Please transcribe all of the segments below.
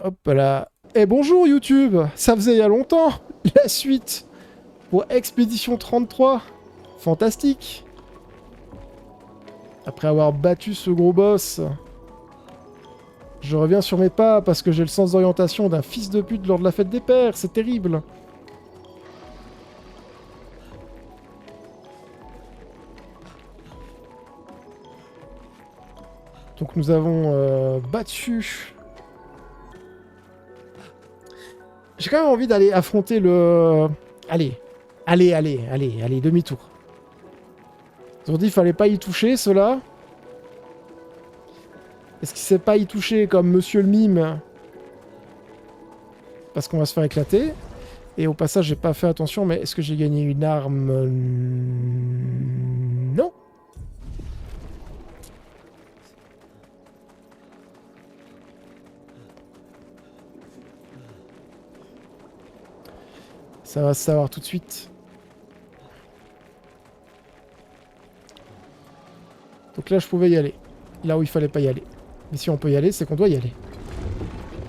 Hop là. Eh bonjour YouTube, ça faisait il y a longtemps. La suite pour Expédition 33. Fantastique. Après avoir battu ce gros boss, je reviens sur mes pas parce que j'ai le sens d'orientation d'un fils de pute lors de la fête des pères. C'est terrible. Donc nous avons battu... J'ai quand même envie d'aller affronter le... Allez, demi-tour. Ils ont dit qu'il fallait pas y toucher, ceux-là. Est-ce qu'il sait pas y toucher comme Monsieur le Mime? Parce qu'on va se faire éclater. Et au passage, j'ai pas fait attention, mais est-ce que j'ai gagné une arme? Non. Ça va se savoir tout de suite. Donc là, je pouvais y aller. Là où il fallait pas y aller. Mais si on peut y aller, c'est qu'on doit y aller.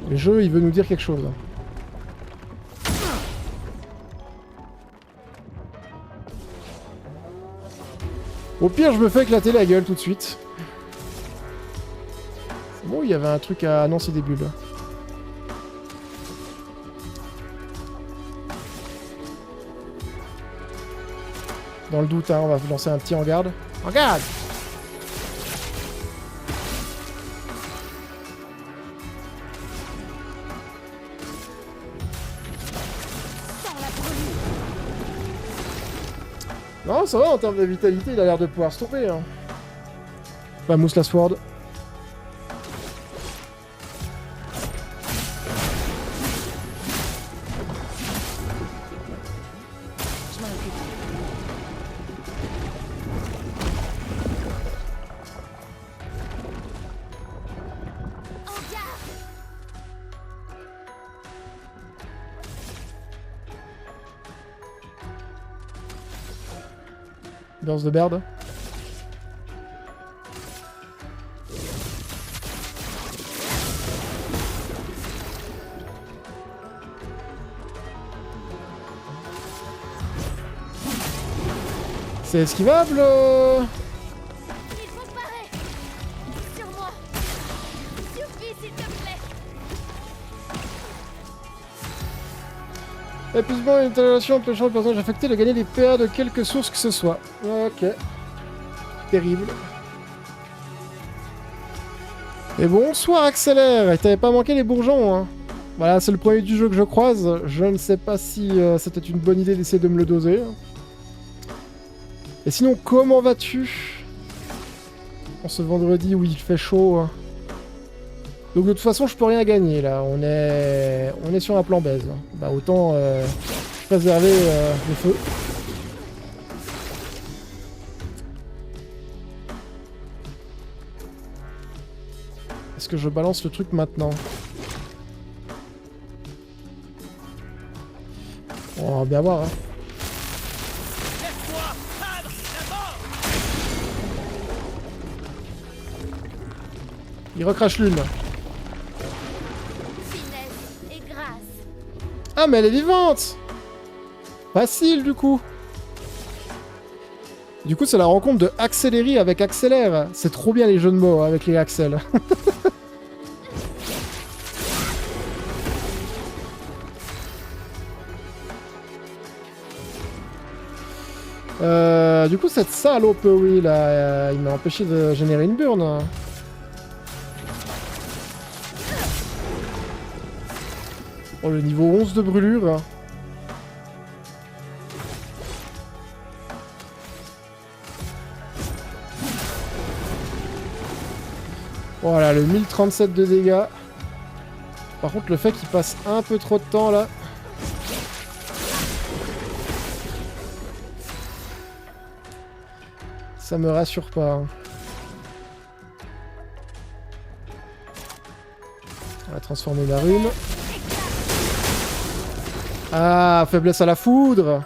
Le jeu, il veut nous dire quelque chose. Au pire, je me fais éclater la gueule tout de suite. C'est bon, il y avait un truc à... Non, c'est des bulles. Dans le doute, hein, on va lancer un petit en garde. En garde! Non, ça va, en termes de vitalité, il a l'air de pouvoir se tomber. Hein. Bah, mousse la sword. Danse de Baird. C'est esquivable. Il faut se barrer. Sur moi. Suffit, s'il te plaît. Épuisement et interrogation empêchant le personnage affecté de gagner des PA de quelque source que ce soit. Ok. Terrible. Et bonsoir Accélère. Et t'avais pas manqué les bourgeons, hein. Voilà, c'est le premier du jeu que je croise. Je ne sais pas si c'était une bonne idée d'essayer de me le doser. Et sinon, comment vas-tu en ce vendredi où il fait chaud, hein. Donc de toute façon, je peux rien gagner là. On est sur un plan baise. Bah autant préserver le feu. Est-ce que je balance le truc maintenant? On va bien voir. Hein. Il recrache l'une. Ah mais elle est vivante! Facile du coup! Du coup c'est la rencontre de Accéléry avec Accélère. C'est trop bien les jeux de mots avec les Axel. Du coup cette salope oui là, il m'a empêché de générer une burn. Oh, le niveau 11 de brûlure. Voilà, le 1037 de dégâts. Par contre, le fait qu'il passe un peu trop de temps, là... Ça me rassure pas. Hein. On va transformer la rune. Ah, faiblesse à la foudre.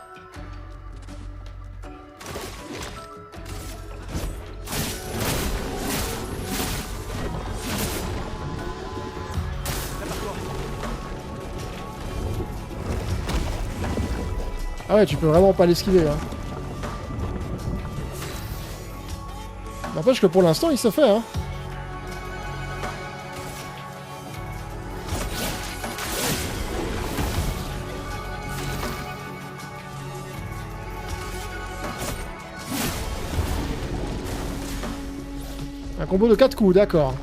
Ah ouais, tu peux vraiment pas l'esquiver. Hein. N'empêche que pour l'instant, il se fait. Hein. Un combo de 4 coups, d'accord.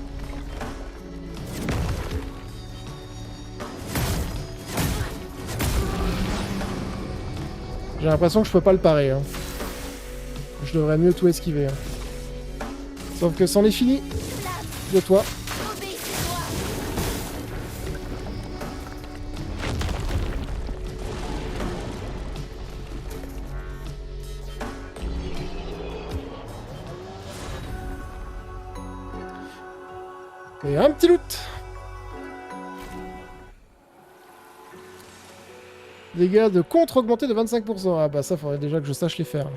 J'ai l'impression que je peux pas le parer. Hein. Je devrais mieux tout esquiver. Hein. Sauf que c'en est fini de toi. Obéissez-moi. Et un petit loot. Dégâts de contre augmentés de 25%. Ah bah ça, faudrait déjà que je sache les faire.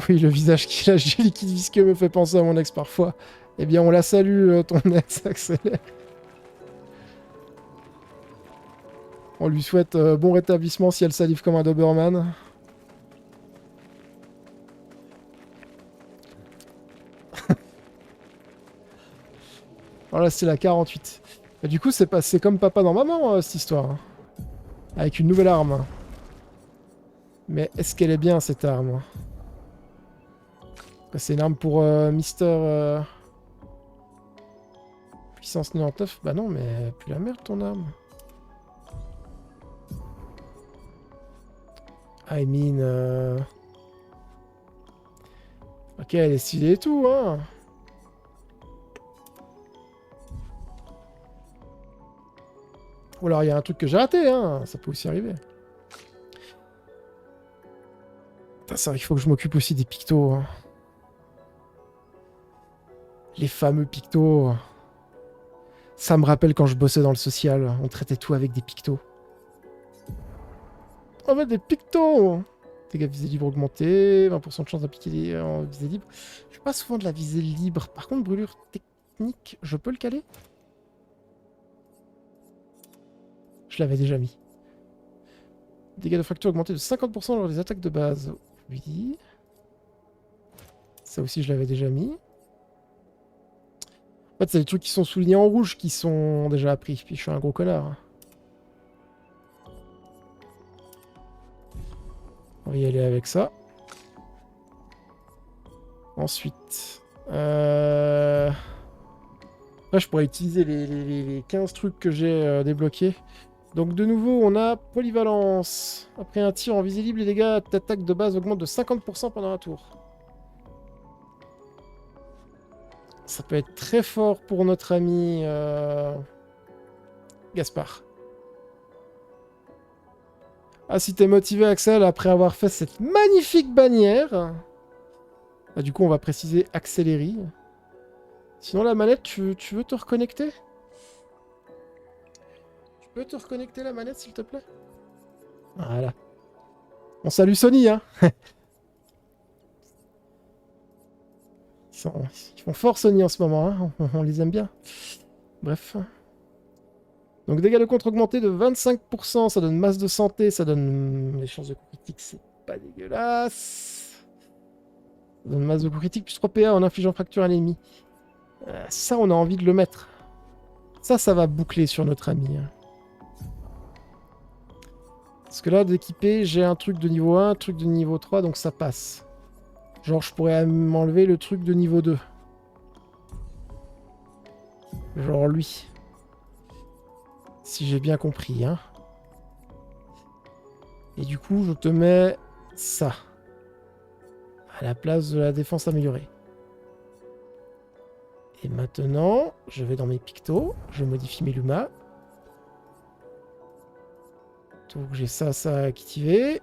Oui, le visage qui lâche du liquide visqueux me fait penser à mon ex parfois. Eh bien, on la salue, ton ex, accélère. On lui souhaite bon rétablissement si elle salive comme un Doberman. Voilà, c'est la 48. Et du coup, c'est passé comme papa dans maman, cette histoire. Hein. Avec une nouvelle arme. Mais est-ce qu'elle est bien, cette arme? C'est une arme pour Mister... Puissance 99? Bah non, mais plus la merde, ton arme. I mean... Ok, elle est stylée et tout, hein. Ou alors il y a un truc que j'ai raté, hein. Ça peut aussi arriver. Putain, c'est vrai qu'il faut que je m'occupe aussi des pictos. Hein. Les fameux pictos. Ça me rappelle quand je bossais dans le social. On traitait tout avec des pictos. On met des pictos. Dégâts visée libre augmentés. 20% de chance d'appliquer en visée libre. Je fais pas souvent de la visée libre. Par contre, brûlure technique, je peux le caler? Je l'avais déjà mis. Dégâts de fracture augmentés de 50% lors des attaques de base. Oui. Ça aussi, je l'avais déjà mis. En fait, c'est des trucs qui sont soulignés en rouge qui sont déjà appris. Puis je suis un gros connard. On va y aller avec ça. Ensuite... Là, je pourrais utiliser les 15 trucs que j'ai débloqués. Donc de nouveau, on a polyvalence. Après un tir en visée libre, les dégâts d'attaque de base augmentent de 50% pendant un tour. Ça peut être très fort pour notre ami Gaspard. Ah, si t'es motivé, Axel, après avoir fait cette magnifique bannière... Bah, du coup, on va préciser accélérer. Sinon, la manette, tu veux te reconnecter? Tu peux te reconnecter la manette, s'il te plaît? Voilà. On salue Sony, hein. Ils font fort Sony en ce moment, hein. On les aime bien. Bref. Donc dégâts de contre augmentés de 25%, ça donne masse de santé, ça donne les chances de coup critique, c'est pas dégueulasse. Ça donne masse de coup critique plus 3 PA en infligeant fracture à l'ennemi. Ça, on a envie de le mettre. Ça va boucler sur notre ami. Hein. Parce que là, d'équiper, j'ai un truc de niveau 1, un truc de niveau 3, donc ça passe. Genre, je pourrais m'enlever le truc de niveau 2. Genre lui. Si j'ai bien compris, hein. Et du coup, je te mets ça. À la place de la défense améliorée. Et maintenant, je vais dans mes pictos. Je modifie mes lumas. Donc j'ai ça à activer.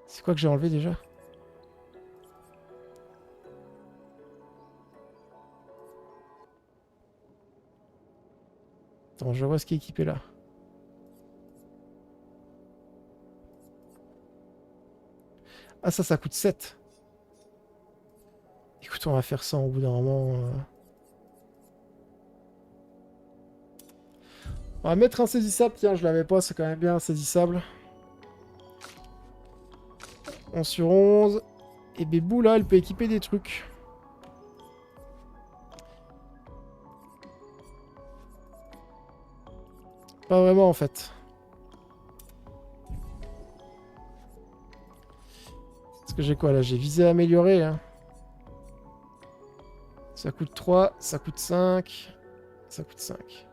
C'est quoi que j'ai enlevé déjà? Attends, je vois ce qui est équipé là. Ah ça coûte 7. On va faire ça au bout d'un moment. On va mettre insaisissable. Tiens, je l'avais pas, c'est quand même bien insaisissable. 11 sur 11. Et Bébou, là, elle peut équiper des trucs. Pas vraiment, en fait. Parce que j'ai quoi, là? J'ai visé à améliorer, hein. Ça coûte 3, ça coûte 5. Ça coûte 5.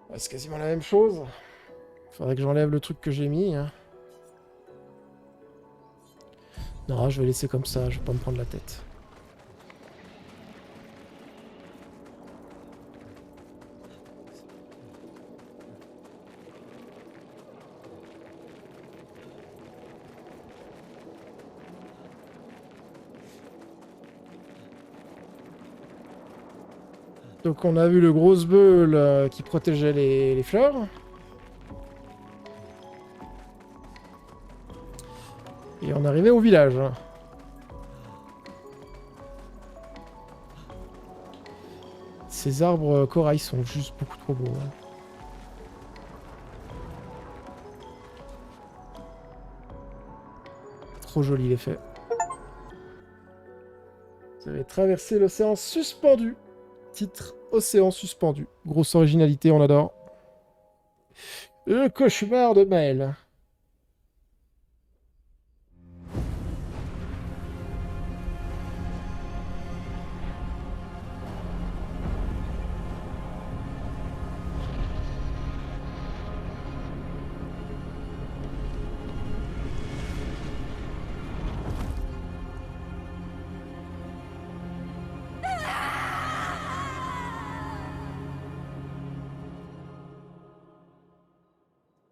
Ouais, c'est quasiment la même chose. Faudrait que j'enlève le truc que j'ai mis, hein. Non, je vais laisser comme ça, je vais pas me prendre la tête. Donc on a vu le gros beul qui protégeait les fleurs. Et on arrivait au village. Ces arbres corail sont juste beaucoup trop beaux. Trop joli l'effet. Vous avez traversé l'océan suspendu. Titre Océan suspendu. Grosse originalité, on adore. Le cauchemar de Maël.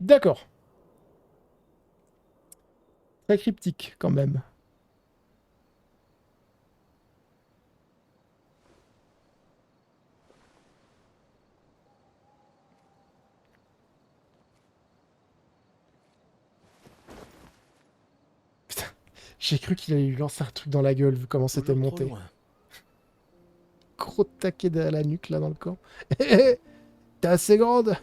D'accord. Très cryptique, quand même. Putain, j'ai cru qu'il allait lui lancer un truc dans la gueule, vu comment c'était monté. Gros taquet à la nuque, là, dans le camp. T'es assez grande.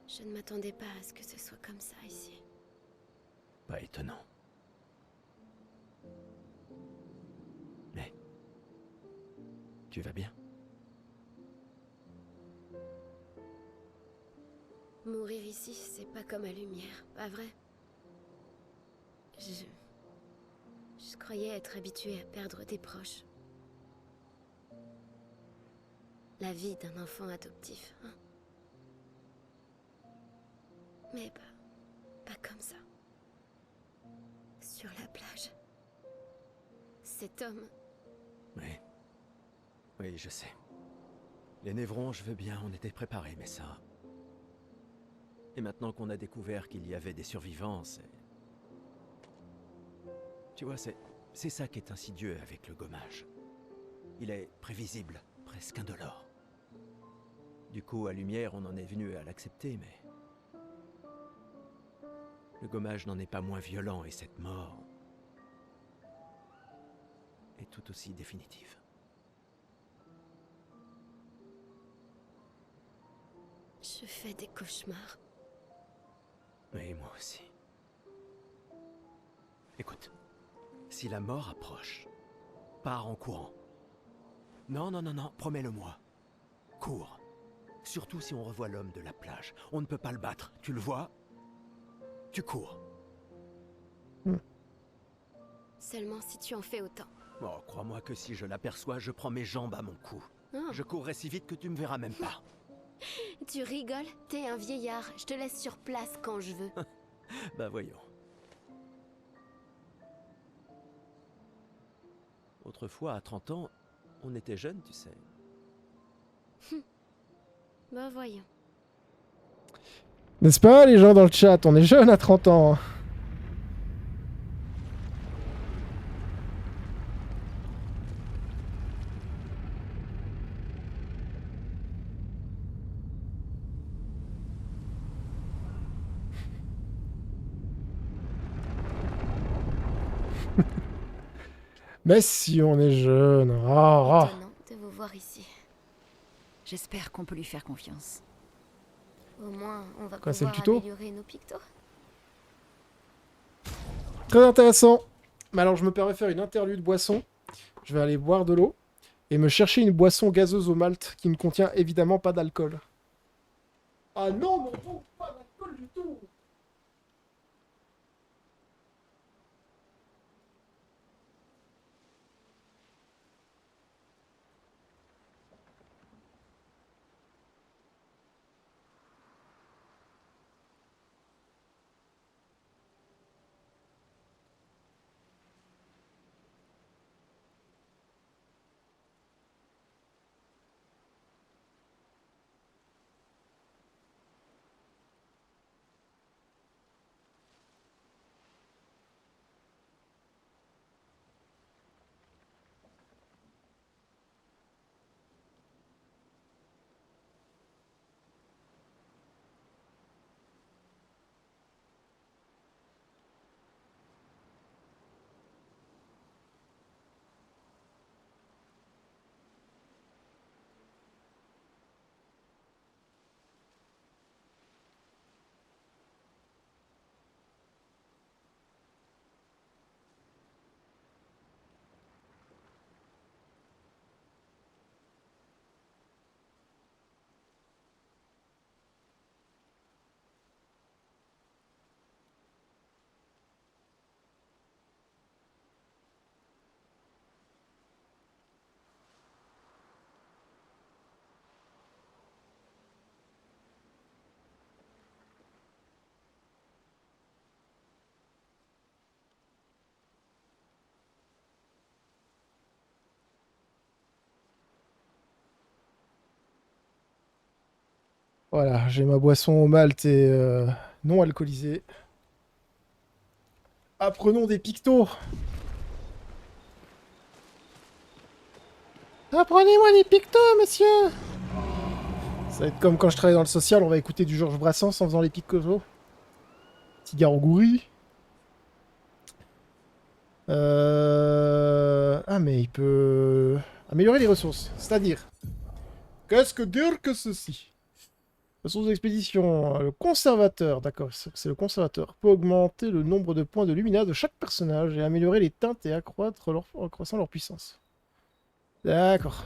Je ne m'attendais pas à ce que ce soit comme ça ici. Pas étonnant. Mais... tu vas bien? Mourir ici, c'est pas comme à Lumière, pas vrai? Je croyais être habituée à perdre des proches. La vie d'un enfant adoptif, hein? Mais pas comme ça. Sur la plage. Cet homme... Oui. Oui, je sais. Les névrons, je veux bien, on était préparés, mais ça... Et maintenant qu'on a découvert qu'il y avait des survivants, c'est... Tu vois, c'est ça qui est insidieux avec le gommage. Il est prévisible, presque indolore. Du coup, à Lumière, on en est venu à l'accepter, mais... le gommage n'en est pas moins violent, et cette mort... est tout aussi définitive. Je fais des cauchemars. Oui, moi aussi. Écoute, si la mort approche, pars en courant. Non, non, non, non, promets-le-moi. Cours. Surtout si on revoit l'homme de la plage. On ne peut pas le battre, tu le vois? Tu cours. Seulement si tu en fais autant. Oh, crois-moi que si je l'aperçois, je prends mes jambes à mon cou. Oh. Je courrai si vite que tu me verras même pas. Tu rigoles? T'es un vieillard. Je te laisse sur place quand je veux. Bah voyons. Autrefois, à 30 ans, on était jeunes, tu sais. Bah voyons. N'est-ce pas, les gens dans le chat? On est jeunes à 30 ans. Mais si on est jeune. Ah, ah. Étonnant de vous voir ici. J'espère qu'on peut lui faire confiance. Au moins, on va Quoi, c'est le pouvoir tuto améliorer nos pictos. Très intéressant. Mais alors, je me permets de faire une interlude boisson. Je vais aller boire de l'eau et me chercher une boisson gazeuse au malt qui ne contient évidemment pas d'alcool. Ah non, mon bon, pas d'alcool du tout. Voilà, j'ai ma boisson au malt et non alcoolisée. Apprenons des pictos. Apprenez-moi des pictos, monsieur. Ça va être comme quand je travaillais dans le social, on va écouter du Georges Brassens en faisant les pictos. Petit Garogouri. Ah, mais il peut améliorer les ressources. C'est-à-dire, qu'est-ce que dire que ceci? Ressources d'expédition. Le conservateur, d'accord, c'est le conservateur, peut augmenter le nombre de points de lumina de chaque personnage et améliorer les teintes et accroissant leur puissance. D'accord.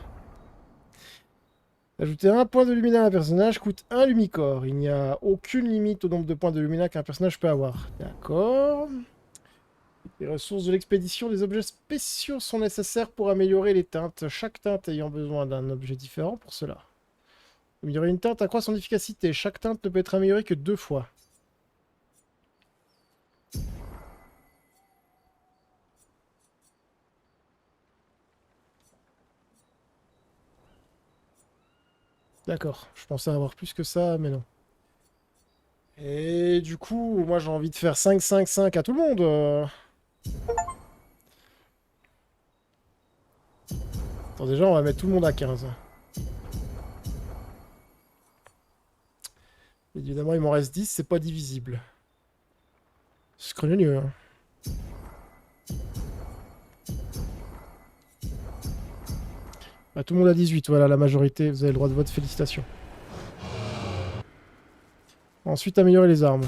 Ajouter un point de lumina à un personnage coûte un lumicore. Il n'y a aucune limite au nombre de points de lumina qu'un personnage peut avoir. D'accord. Les ressources de l'expédition, des objets spéciaux sont nécessaires pour améliorer les teintes, chaque teinte ayant besoin d'un objet différent pour cela. Améliorer une teinte accroît son efficacité. Chaque teinte ne peut être améliorée que 2 fois. D'accord, je pensais avoir plus que ça, mais non. Et du coup, moi j'ai envie de faire 5-5-5 à tout le monde. Attends, déjà, on va mettre tout le monde à 15. Évidemment, il m'en reste 10, c'est pas divisible. C'est craigneux, hein. Bah, tout le monde a 18, voilà, la majorité, vous avez le droit de vote, félicitations. Ensuite, améliorer les armes.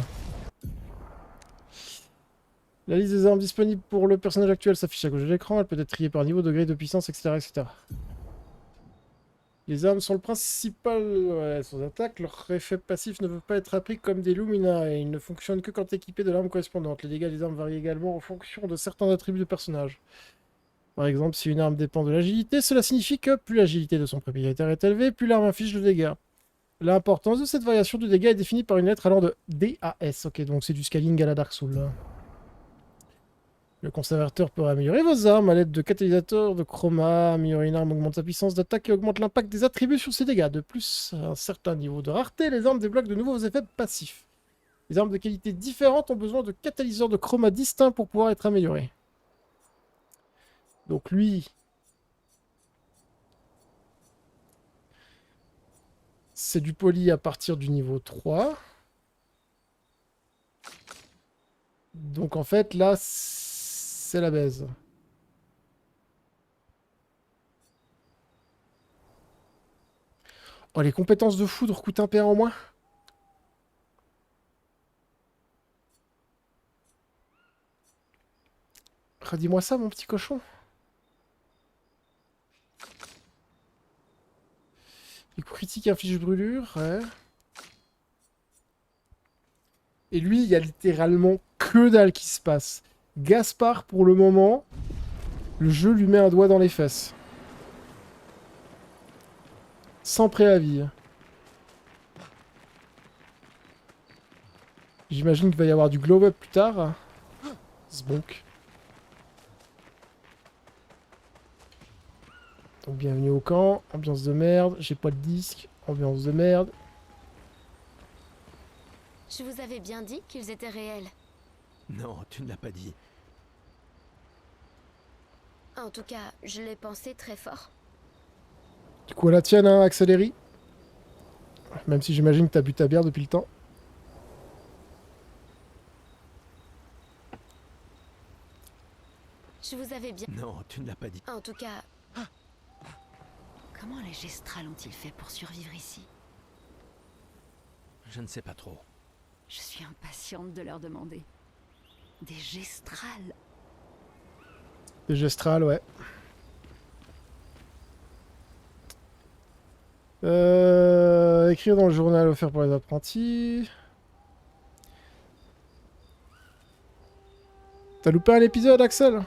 La liste des armes disponibles pour le personnage actuel s'affiche à gauche de l'écran, elle peut être triée par niveau, degré de puissance, etc. etc. Les armes sont le principal sans attaque, leur effet passif ne peut pas être appris comme des Lumina et ils ne fonctionnent que quand équipés de l'arme correspondante. Les dégâts des armes varient également en fonction de certains attributs de personnage. Par exemple, si une arme dépend de l'agilité, cela signifie que plus l'agilité de son propriétaire est élevée, plus l'arme inflige de dégâts. L'importance de cette variation de dégâts est définie par une lettre allant de D à S. Ok, donc c'est du scaling à la Dark Souls, là. Le conservateur peut améliorer vos armes à l'aide de catalysateurs de chroma. Améliorer une arme augmente sa puissance d'attaque et augmente l'impact des attributs sur ses dégâts. De plus, à un certain niveau de rareté, les armes débloquent de nouveaux effets passifs. Les armes de qualité différente ont besoin de catalyseurs de chroma distincts pour pouvoir être améliorées. Donc lui... c'est du poli à partir du niveau 3. Donc en fait, là, c'est la baise. Oh, les compétences de foudre coûtent un PA en moins. Redis-moi ça, mon petit cochon. Les coups critiques infligent brûlure, ouais. Et lui, il y a littéralement que dalle qui se passe. Gaspard, pour le moment, le jeu lui met un doigt dans les fesses. Sans préavis. J'imagine qu'il va y avoir du glow-up plus tard. Zbonk. Donc bienvenue au camp. Ambiance de merde. J'ai pas de disque. Ambiance de merde. Je vous avais bien dit qu'ils étaient réels. Non, tu ne l'as pas dit. En tout cas, je l'ai pensé très fort. Du coup, à la tienne, hein, accélérie. Même si j'imagine que t'as bu ta bière depuis le temps. Je vous avais bien... Non, tu ne l'as pas dit. En tout cas, Comment les Gestrals ont-ils fait pour survivre ici? Je ne sais pas trop. Je suis impatiente de leur demander. Des Gestrals? Des gestrales, ouais. Écrire dans le journal offert pour les apprentis. T'as loupé un épisode, Axel?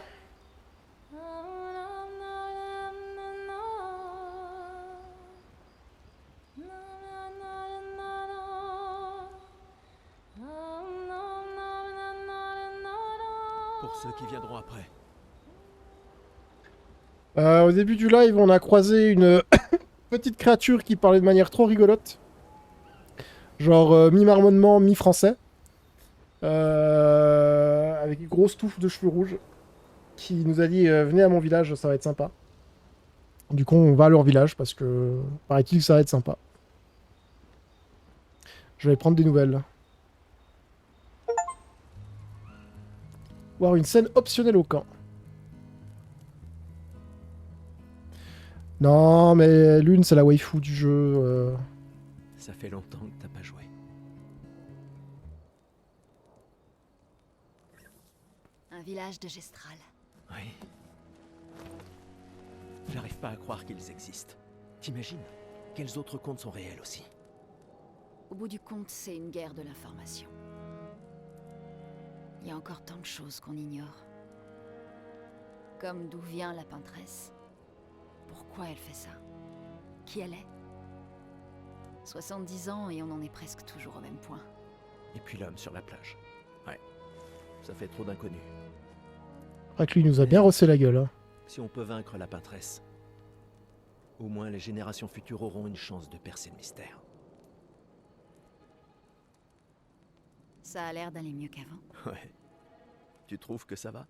Pour ceux qui viendront après. Au début du live, on a croisé une petite créature qui parlait de manière trop rigolote. Genre mi-marmonnement, mi-français. Avec une grosse touffe de cheveux rouges. Qui nous a dit venez à mon village, ça va être sympa. Du coup, on va à leur village parce que paraît-il que ça va être sympa. Je vais prendre des nouvelles. Voir une scène optionnelle au camp. Non, mais Lune, c'est la waifu du jeu. Ça fait longtemps que t'as pas joué. Un village de Gestral. Oui. J'arrive pas à croire qu'ils existent. T'imagines? Quels autres contes sont réels aussi? Au bout du compte, c'est une guerre de l'information. Il y a encore tant de choses qu'on ignore. Comme d'où vient la peintresse. Pourquoi elle fait ça? Qui elle est? 70 ans et on en est presque toujours au même point. Et puis l'homme sur la plage. Ouais. Ça fait trop d'inconnus. Après que lui nous a bien rossé la gueule. Hein. Si on peut vaincre la peintresse, au moins les générations futures auront une chance de percer le mystère. Ça a l'air d'aller mieux qu'avant. Ouais. Tu trouves que ça va?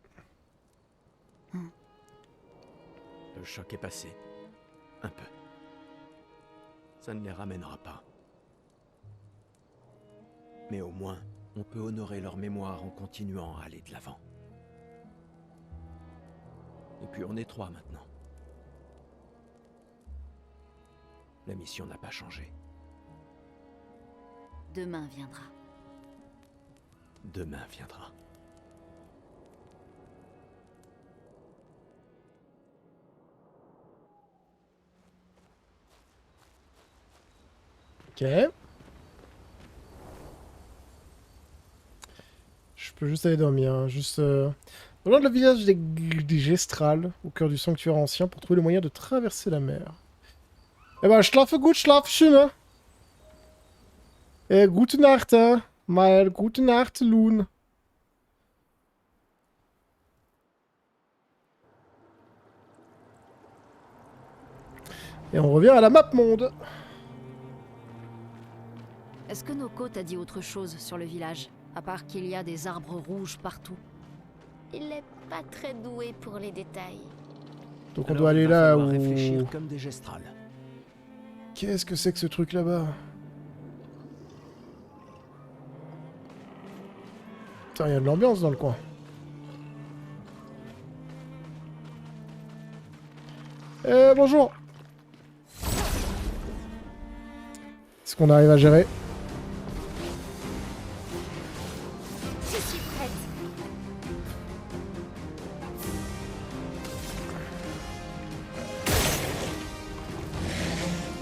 Le choc est passé. Un peu. Ça ne les ramènera pas. Mais au moins, on peut honorer leur mémoire en continuant à aller de l'avant. Et puis on est 3 maintenant. La mission n'a pas changé. Demain viendra. Demain viendra. Ok. Je peux juste aller dormir. Hein. Juste. Rejoindre le village des Gestrals, au cœur du sanctuaire ancien, pour trouver le moyen de traverser la mer. Eh ben, schlafe gut, schlaf schön, hein. Gute Nacht, hein. Mal, gute Nacht, Loon. Et on revient à la map monde. Est-ce que Noko t'a dit autre chose sur le village? À part qu'il y a des arbres rouges partout. il est pas très doué pour les détails. Donc on Alors, doit il aller va là falloir où... réfléchir comme des gestrales. Qu'est-ce que c'est que ce truc là-bas? Putain, il y a de l'ambiance dans le coin. Bonjour. Est-ce qu'on arrive à gérer? Je suis prête.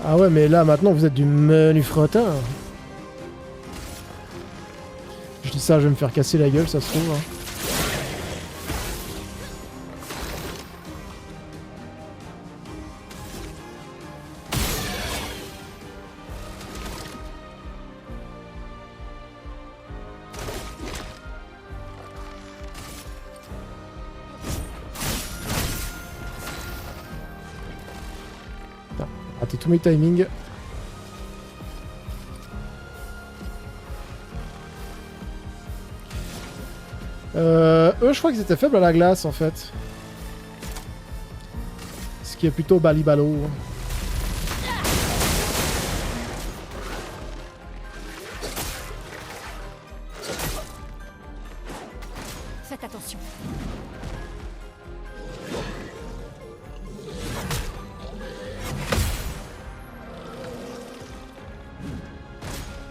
Ah ouais, mais là, maintenant, vous êtes du menu frottin. Je dis ça, je vais me faire casser la gueule, ça se trouve. Hein. Raté tous mes timings. Eux, je crois qu'ils étaient faibles à la glace, en fait. Ce qui est plutôt balibalo. Faites attention.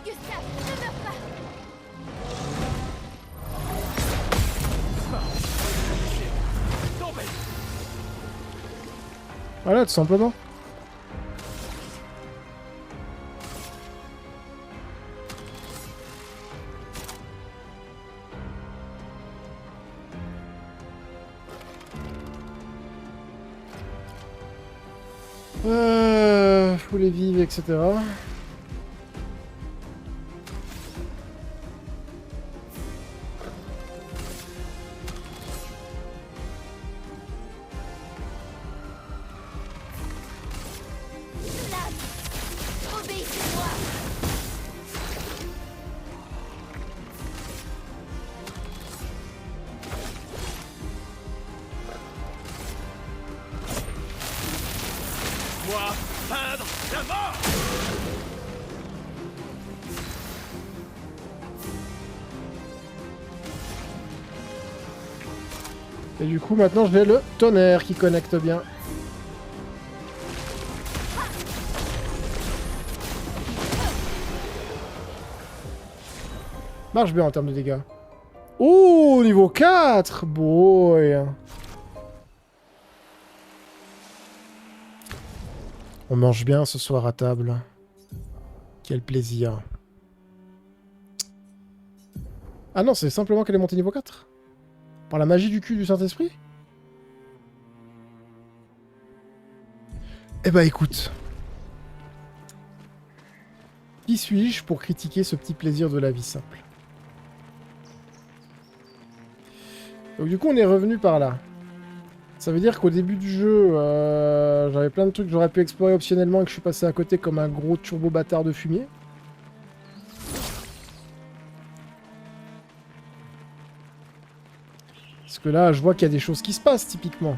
Gustave, ne meurs pas. Voilà, tout simplement. Faut les vivre, etc. Obéissez-moi. Moi, peindre la mort. Et du coup, maintenant, j'ai le tonnerre qui connecte bien. Marche bien en termes de dégâts. Oh, niveau 4! Boy! On mange bien ce soir à table. Quel plaisir. Ah non, c'est simplement qu'elle est montée niveau 4? Par la magie du cul du Saint-Esprit? Eh bah écoute. Qui suis-je pour critiquer ce petit plaisir de la vie simple? Donc du coup on est revenu par là. Ça veut dire qu'au début du jeu, j'avais plein de trucs que j'aurais pu explorer optionnellement et que je suis passé à côté comme un gros turbo bâtard de fumier. Parce que là, je vois qu'il y a des choses qui se passent, typiquement.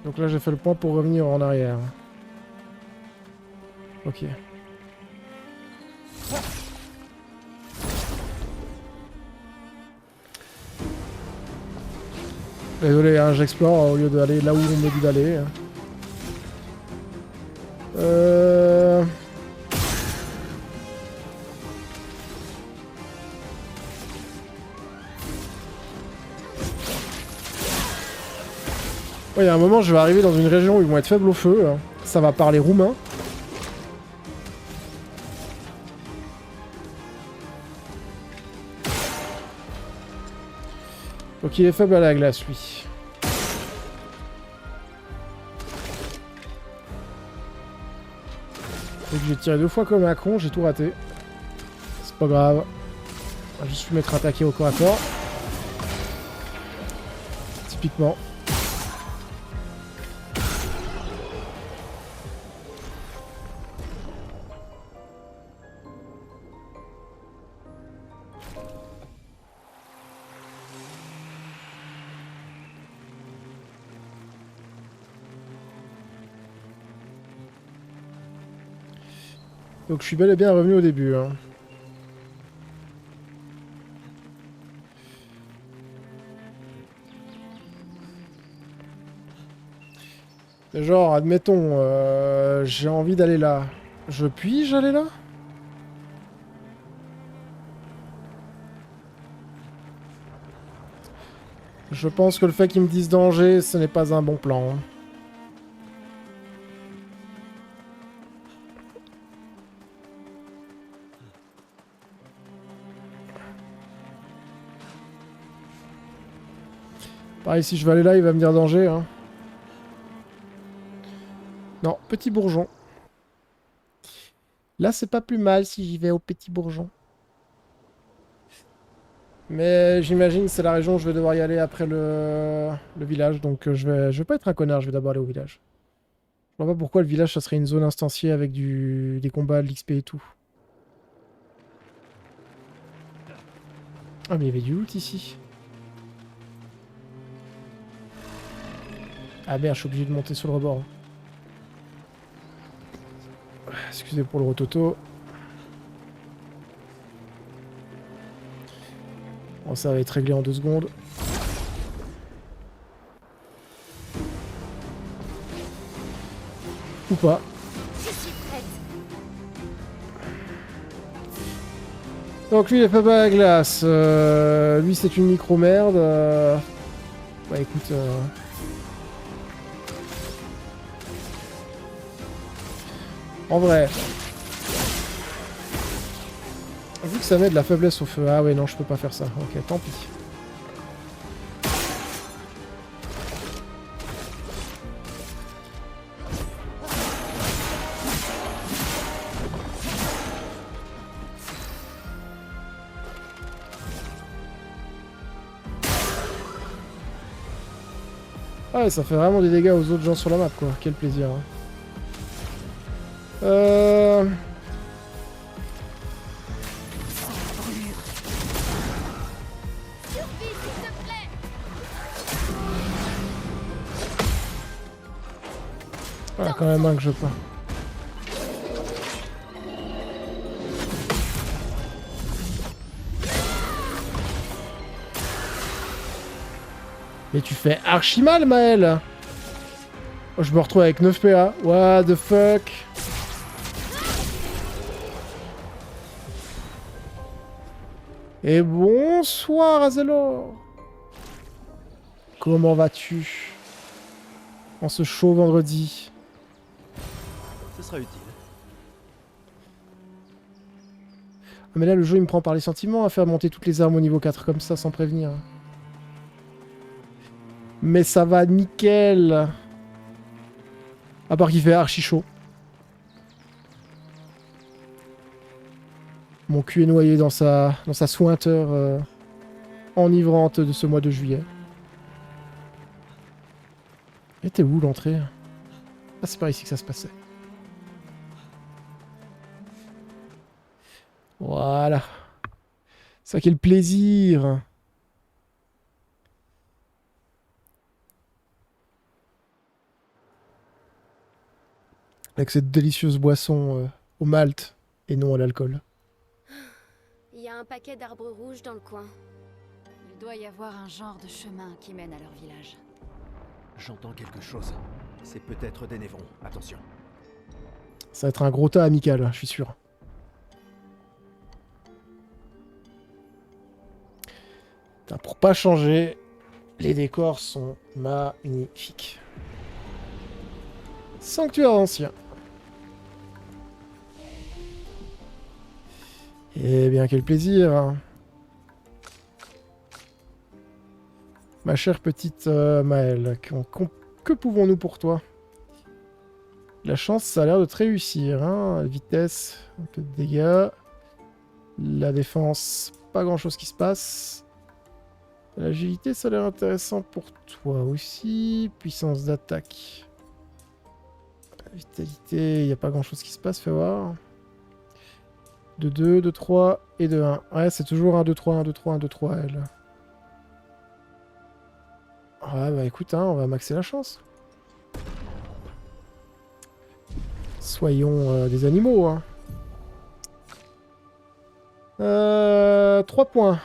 Donc là, j'ai fait le point pour revenir en arrière. Ok. Désolé, hein, j'explore au lieu d'aller là où on m'a dit d'aller. Ouais, il y a un moment, je vais arriver dans une région où ils vont être faibles au feu. Hein. Ça va parler roumain. Donc il est faible à la glace, lui. Donc j'ai tiré 2 fois comme un con, j'ai tout raté. C'est pas grave. On va juste lui mettre attaqué au corps à corps. Typiquement. Donc je suis bel et bien revenu au début. Hein. Genre, admettons, j'ai envie d'aller là. Je puis-je aller là? Je pense que le fait qu'ils me disent danger, ce n'est pas un bon plan. Hein. Pareil, si je veux aller là, il va me dire danger. Hein. Non, petit bourgeon. Là, c'est pas plus mal si j'y vais au petit bourgeon. Mais j'imagine que c'est la région où je vais devoir y aller après le village. Donc je vais pas être un connard, je vais d'abord aller au village. Je vois pas pourquoi le village, ça serait une zone instanciée avec des combats, de l'XP et tout. Ah mais il y avait du loot ici. Ah merde, je suis obligé de monter sur le rebord. Excusez pour le rototo. Bon, ça va être réglé en 2 secondes. Ou pas. Je suis prête. Donc lui, il est pas bas à la glace. Lui, c'est une micro-merde. Bah écoute... En vrai... Vu que ça met de la faiblesse au feu... Ah ouais, non, je peux pas faire ça. Ok, tant pis. Ah ouais, ça fait vraiment des dégâts aux autres gens sur la map, quoi. Quel plaisir. Hein. Suffit, s'il te plaît. Ah, quand même un que je peux. Mais tu fais archi mal, Maël. Oh, je me retrouve avec 9 PA. What the fuck? Et bonsoir, Azelor. Comment vas-tu? En ce chaud vendredi. Ce sera utile. Ah, mais là, le jeu, il me prend par les sentiments à faire monter toutes les armes au niveau 4 comme ça, sans prévenir. Mais ça va nickel. À part qu'il fait archi chaud. Mon cul est noyé dans sa suinteur enivrante de ce mois de juillet. Et t'es où l'entrée? Ah, c'est par ici que ça se passait. Voilà. Ça, quel plaisir. Avec cette délicieuse boisson au malt et non à l'alcool. Il y a un paquet d'arbres rouges dans le coin. Il doit y avoir un genre de chemin qui mène à leur village. J'entends quelque chose. C'est peut-être des névrons. Attention. Ça va être un gros tas amical, je suis sûr. Putain, pour pas changer, les décors sont magnifiques. Sanctuaire ancien. Eh bien, quel plaisir. Ma chère petite Maëlle, que pouvons-nous pour toi? La chance, ça a l'air de te réussir. Hein. La vitesse, un peu de dégâts. La défense, pas grand-chose qui se passe. L'agilité, ça a l'air intéressant pour toi aussi. Puissance d'attaque. Vitalité, il n'y a pas grand-chose qui se passe, fais voir. De 2, de 3 et de 1. Ouais, c'est toujours 1, 2, 3, 1, 2, 3, 1, 2, 3, elle. Ouais, bah écoute, hein, on va maxer la chance. Soyons des animaux, hein. 3 points.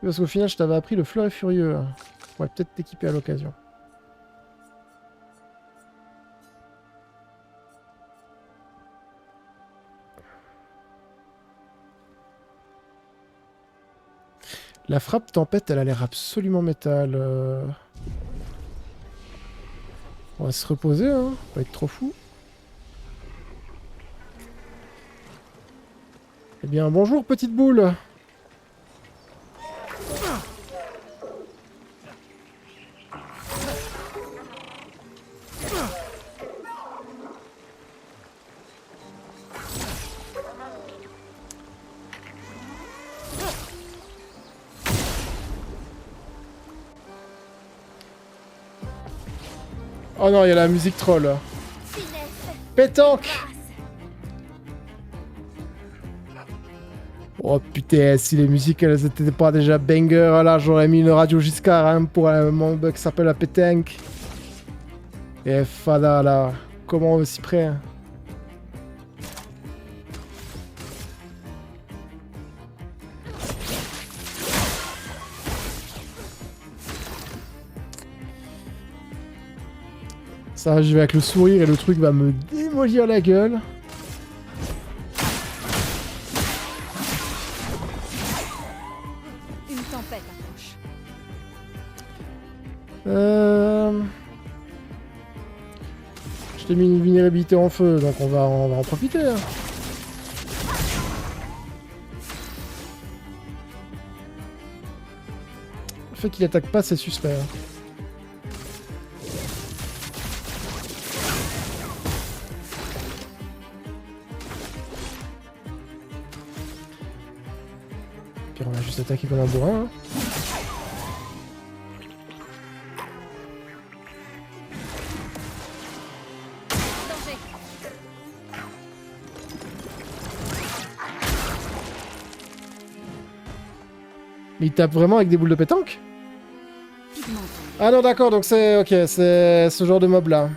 Parce qu'au final, je t'avais appris le fleuret furieux. On va peut-être t'équiper à l'occasion. La frappe tempête, elle a l'air absolument métal. On va se reposer, hein. Pas être trop fou. Eh bien, bonjour, petite boule. Oh non, il y a la musique troll. Pétanque! Oh putain, si les musiques elles étaient pas déjà banger, là j'aurais mis une radio Giscard hein, pour un membre qui s'appelle la pétanque. Et fada là, comment on s'y prend? Ça, je vais avec le sourire et le truc va me démolir la gueule. Une tempête approche. Je t'ai mis une vulnérabilité en feu, donc on va en profiter. Hein. Le fait qu'il attaque pas, c'est suspect. Hein. Puis on va juste attaquer comme un bourrin. Hein. Mais il tape vraiment avec des boules de pétanque? Ah non d'accord, donc c'est... Ok, c'est ce genre de mob là.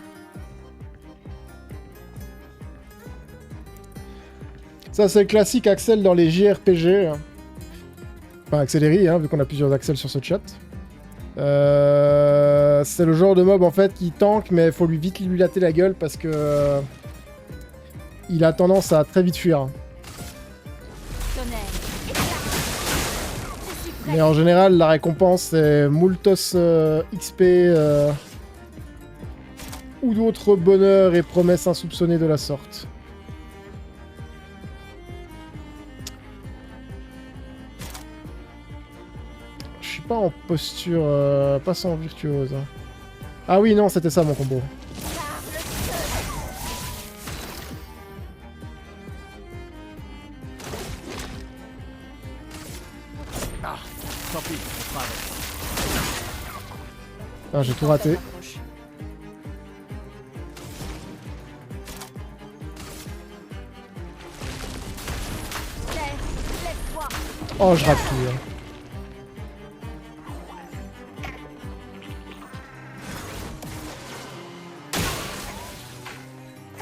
Ça c'est le classique Axel dans les JRPG. Enfin Axelery, hein, vu qu'on a plusieurs Axel sur ce chat. C'est le genre de mob en fait qui tank, mais faut lui vite lui latter la gueule parce que... il a tendance à très vite fuir. Mais en général, la récompense c'est Multos XP ou d'autres bonheurs et promesses insoupçonnées de la sorte. Je suis pas en posture, pas sans virtuose. Ah oui, non, c'était ça mon combo. Ah, j'ai tout raté. Oh, je rate tout. Hein.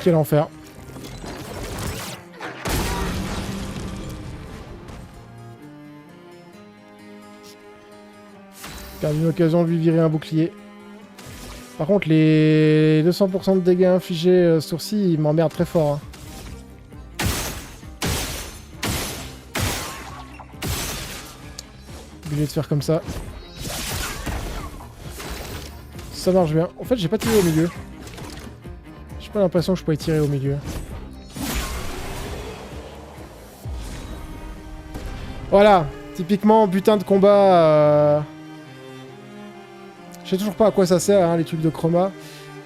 Quel enfer. Perdu une occasion de lui virer un bouclier. Par contre, les 200% de dégâts infligés sourcils, ils m'emmerdent très fort. Hein. Obligé de faire comme ça. Ça marche bien. En fait, j'ai pas tiré au milieu. J'ai pas l'impression que je pouvais tirer au milieu. Voilà. Typiquement, butin de combat... Je sais toujours pas à quoi ça sert, hein, les trucs de chroma.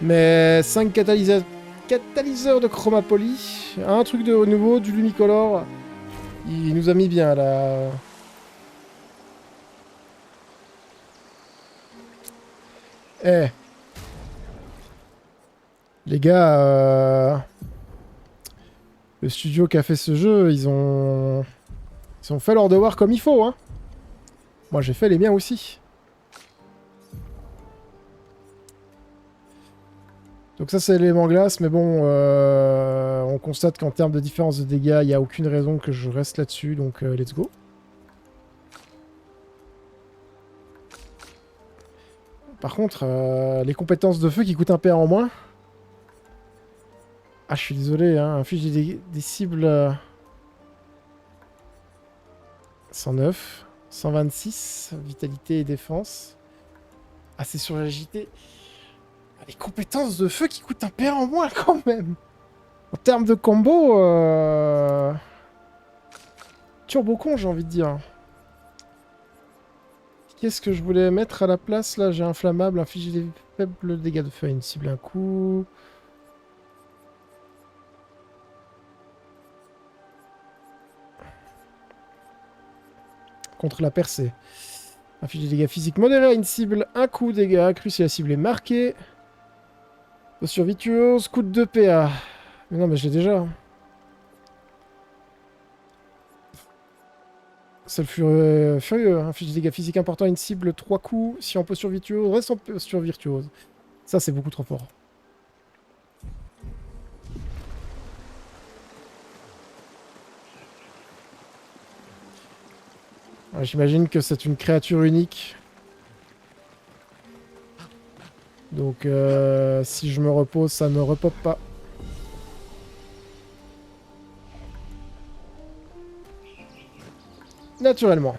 Mais 5 catalyseurs de chroma poly. Un truc de nouveau, du lumicolor. Il nous a mis bien, là. Eh. Les gars, le studio qui a fait ce jeu, ils ont fait leur devoir comme il faut, hein. Moi, j'ai fait les miens aussi. Donc ça c'est l'élément glace, mais bon, on constate qu'en termes de différence de dégâts, il n'y a aucune raison que je reste là-dessus, donc let's go. Par contre, les compétences de feu qui coûtent un PA en moins. Ah, je suis désolé, hein, inflige des cibles... 109. 126, vitalité et défense. Ah, c'est sur l'agité. Les compétences de feu qui coûtent un pair en moins quand même. En termes de combo, turbo con, j'ai envie de dire. Qu'est-ce que je voulais mettre à la place là? J'ai inflammable, infliger des faibles dégâts de feu à une cible un coup. Contre la percée. Infliger des dégâts physiques modérés à une cible, un coup, dégâts accrus si la cible est marquée. Posture virtuose, coûte 2 PA. Mais non, mais je l'ai déjà. C'est le furieux. Inflige des dégâts physiques importants à une cible, 3 coups. Si en posture virtuose, reste en posture virtuose. Ça, c'est beaucoup trop fort. J'imagine que c'est une créature unique. Donc, si je me repose, ça ne repop pas. Naturellement.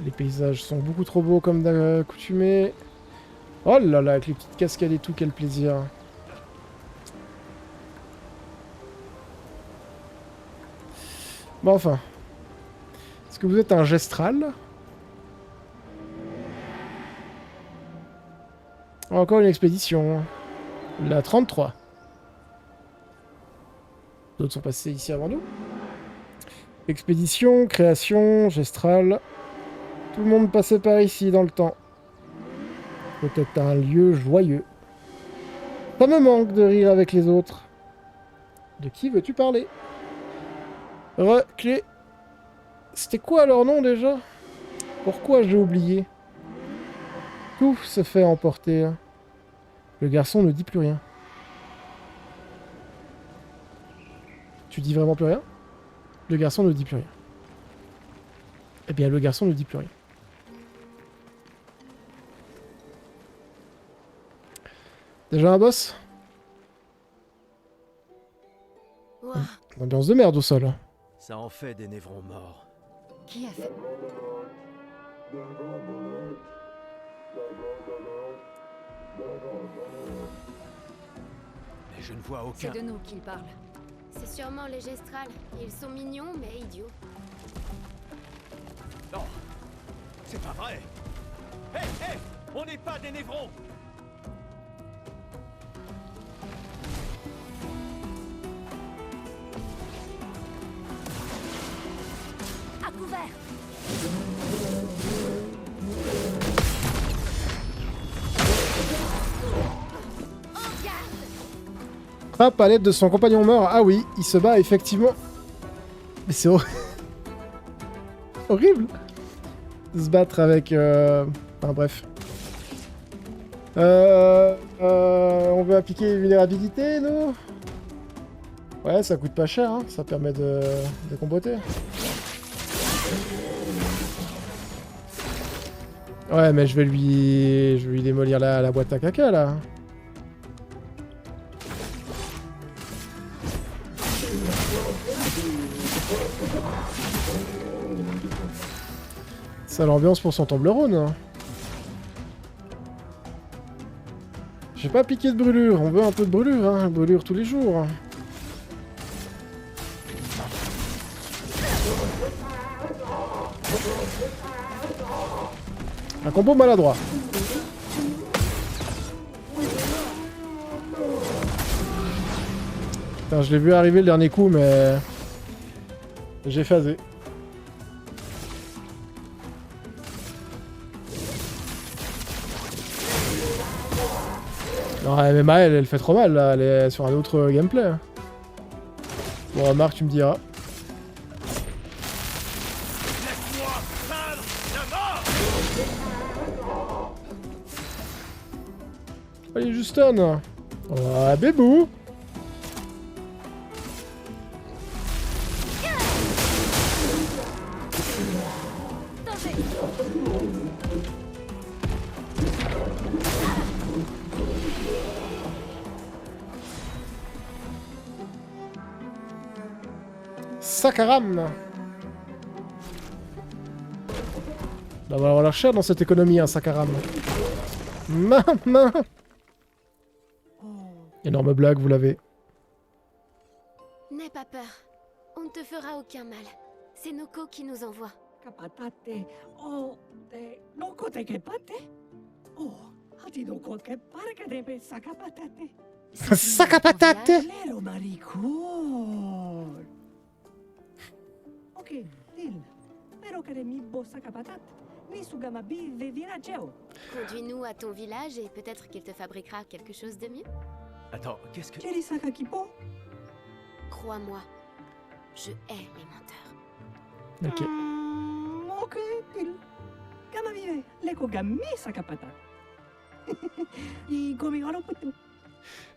Les paysages sont beaucoup trop beaux comme d'accoutumé. Oh là là, avec les petites cascades et tout, quel plaisir. Bon, enfin. Est-ce que vous êtes un gestral? Encore une expédition. La 33. D'autres sont passés ici avant nous. Expédition, création, gestral. Tout le monde passait par ici dans le temps. Peut-être un lieu joyeux. Ça me manque de rire avec les autres. De qui veux-tu parler? Clé. C'était quoi leur nom déjà? Pourquoi j'ai oublié? Tout se fait emporter. Le garçon ne dit plus rien. Tu dis vraiment plus rien? Le garçon ne dit plus rien. Eh bien, le garçon ne dit plus rien. Déjà un boss? Wow. Ambiance de merde au sol. Ça en fait des névrons morts. Qui a fait... Mais je ne vois C'est aucun... de nous qu'il parle. C'est sûrement les gestrales. Ils sont mignons, mais idiots. Non, c'est pas vrai. Hé, hé, on n'est pas des névrons. À couvert! En garde! Frappe à l'aide de son compagnon mort. Ah oui, il se bat effectivement. Mais c'est horrible de se battre avec... Enfin bref. On veut appliquer vulnérabilité, nous? Ouais, ça coûte pas cher, hein. Ça permet de comboter. Ouais, mais je vais lui démolir la boîte à caca, là. Ça l'ambiance pour son Toblerone. Hein. J'ai pas piqué de brûlure, on veut un peu de brûlure, hein. Brûlure tous les jours. Un combo maladroit. Putain, je l'ai vu arriver le dernier coup, mais... j'ai phasé. Non, mais Maëlle, elle fait trop mal, là. Elle est sur un autre gameplay. Hein. Bon, remarque, tu me diras. Allez, Justin. Ah, bébou. sac à rame. Bah, on va avoir l'air cher dans cette économie, un sac à rame. Maman. Énorme blague, vous l'avez. N'aie pas peur. On ne te fera aucun mal. C'est Noko qui nous envoie. Kapatate, oh, noko te kepate? Oh, hati noko ke parka de sakapatate. Sac à patate. Lero maricón. Ok, dil. Pero que de mi bo sakapatate. Ni sugama bive virageo. Conduis-nous à ton village et peut-être qu'il te fabriquera quelque chose de mieux. Attends, qu'est-ce que... Keri sakakipo? Crois-moi, je hais les menteurs. Ok. Ok, dil. Gama vive, leko gami sakapatate. Y komigaro puto.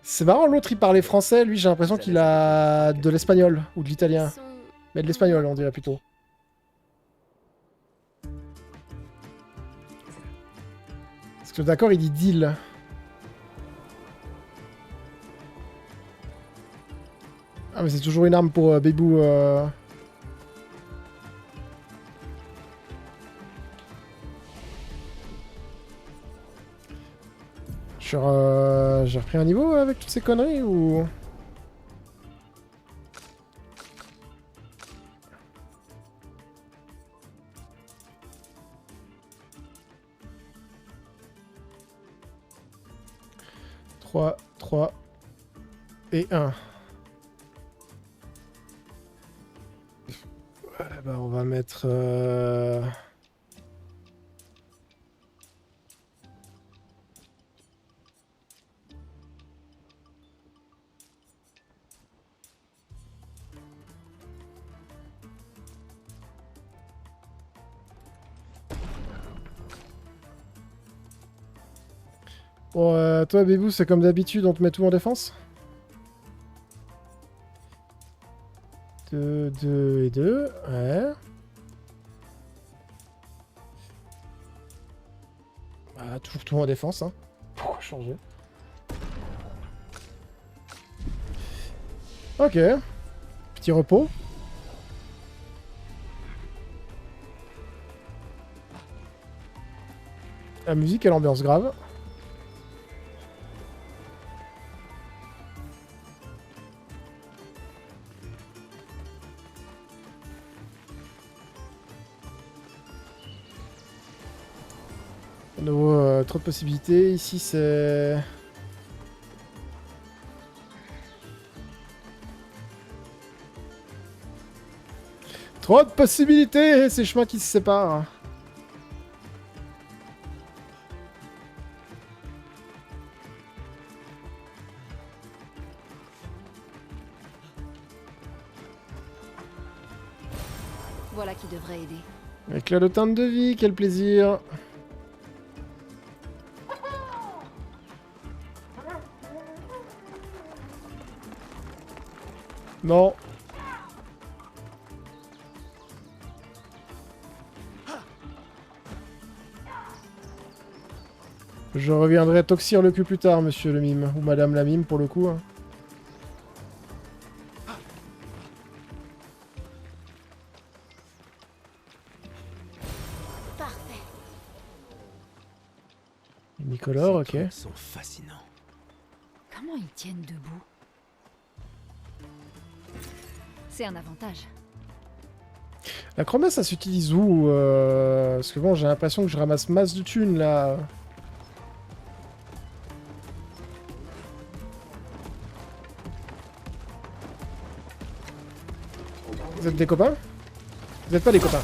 C'est marrant, l'autre il parlait français, lui j'ai l'impression qu'il a de l'espagnol ou de l'italien. Sont- Mais de l'espagnol on dirait plutôt. Parce que d'accord il dit deal. Ah mais c'est toujours une arme pour Bébou. J'ai repris un niveau avec toutes ces conneries ou... Trois, 3 et 1. Ouais, bah on va mettre... Bon, toi, Bébou, c'est comme d'habitude, on te met tout en défense 2, 2 et 2, ouais. Ah, toujours tout en défense, hein. Pourquoi changer? Ok. Petit repos. La musique et l'ambiance grave. De nouveau, trop de possibilités. Ici, c'est... Trop de possibilités, ces chemins qui se séparent. Voilà qui devrait aider. Avec la teinte de vie, quel plaisir. Non. Je reviendrai toxir le cul plus tard, monsieur le mime. Ou madame la mime, pour le coup. Hein. Parfait. Unicolore, ok. Ces trucs sont fascinants. Comment ils tiennent debout? C'est un avantage. La chromesse, ça s'utilise où Parce que bon, j'ai l'impression que je ramasse masse de thunes, là. Vous êtes des copains? Vous êtes pas des copains.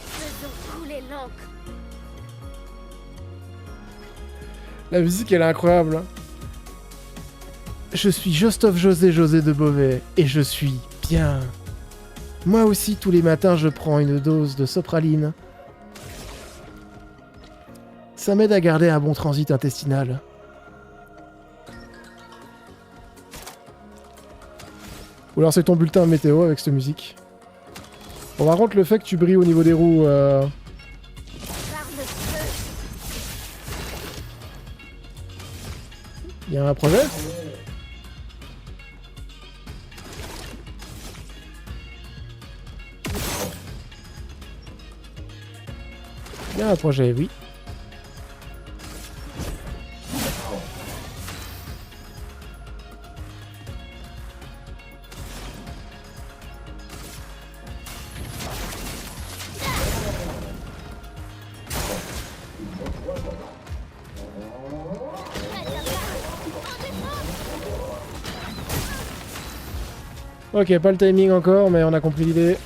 Faisons couler l'encre. La musique, elle est incroyable. Hein. Je suis Jostophe José de Beauvais, et je suis bien. Moi aussi, tous les matins, je prends une dose de sopraline. Ça m'aide à garder un bon transit intestinal. Ou alors c'est ton bulletin météo avec cette musique. Bon, par contre, le fait que tu brilles au niveau des roues... Par le feu. Il y a un projet? Il y a un projet, oui. Ok, pas le timing encore, mais on a compris l'idée.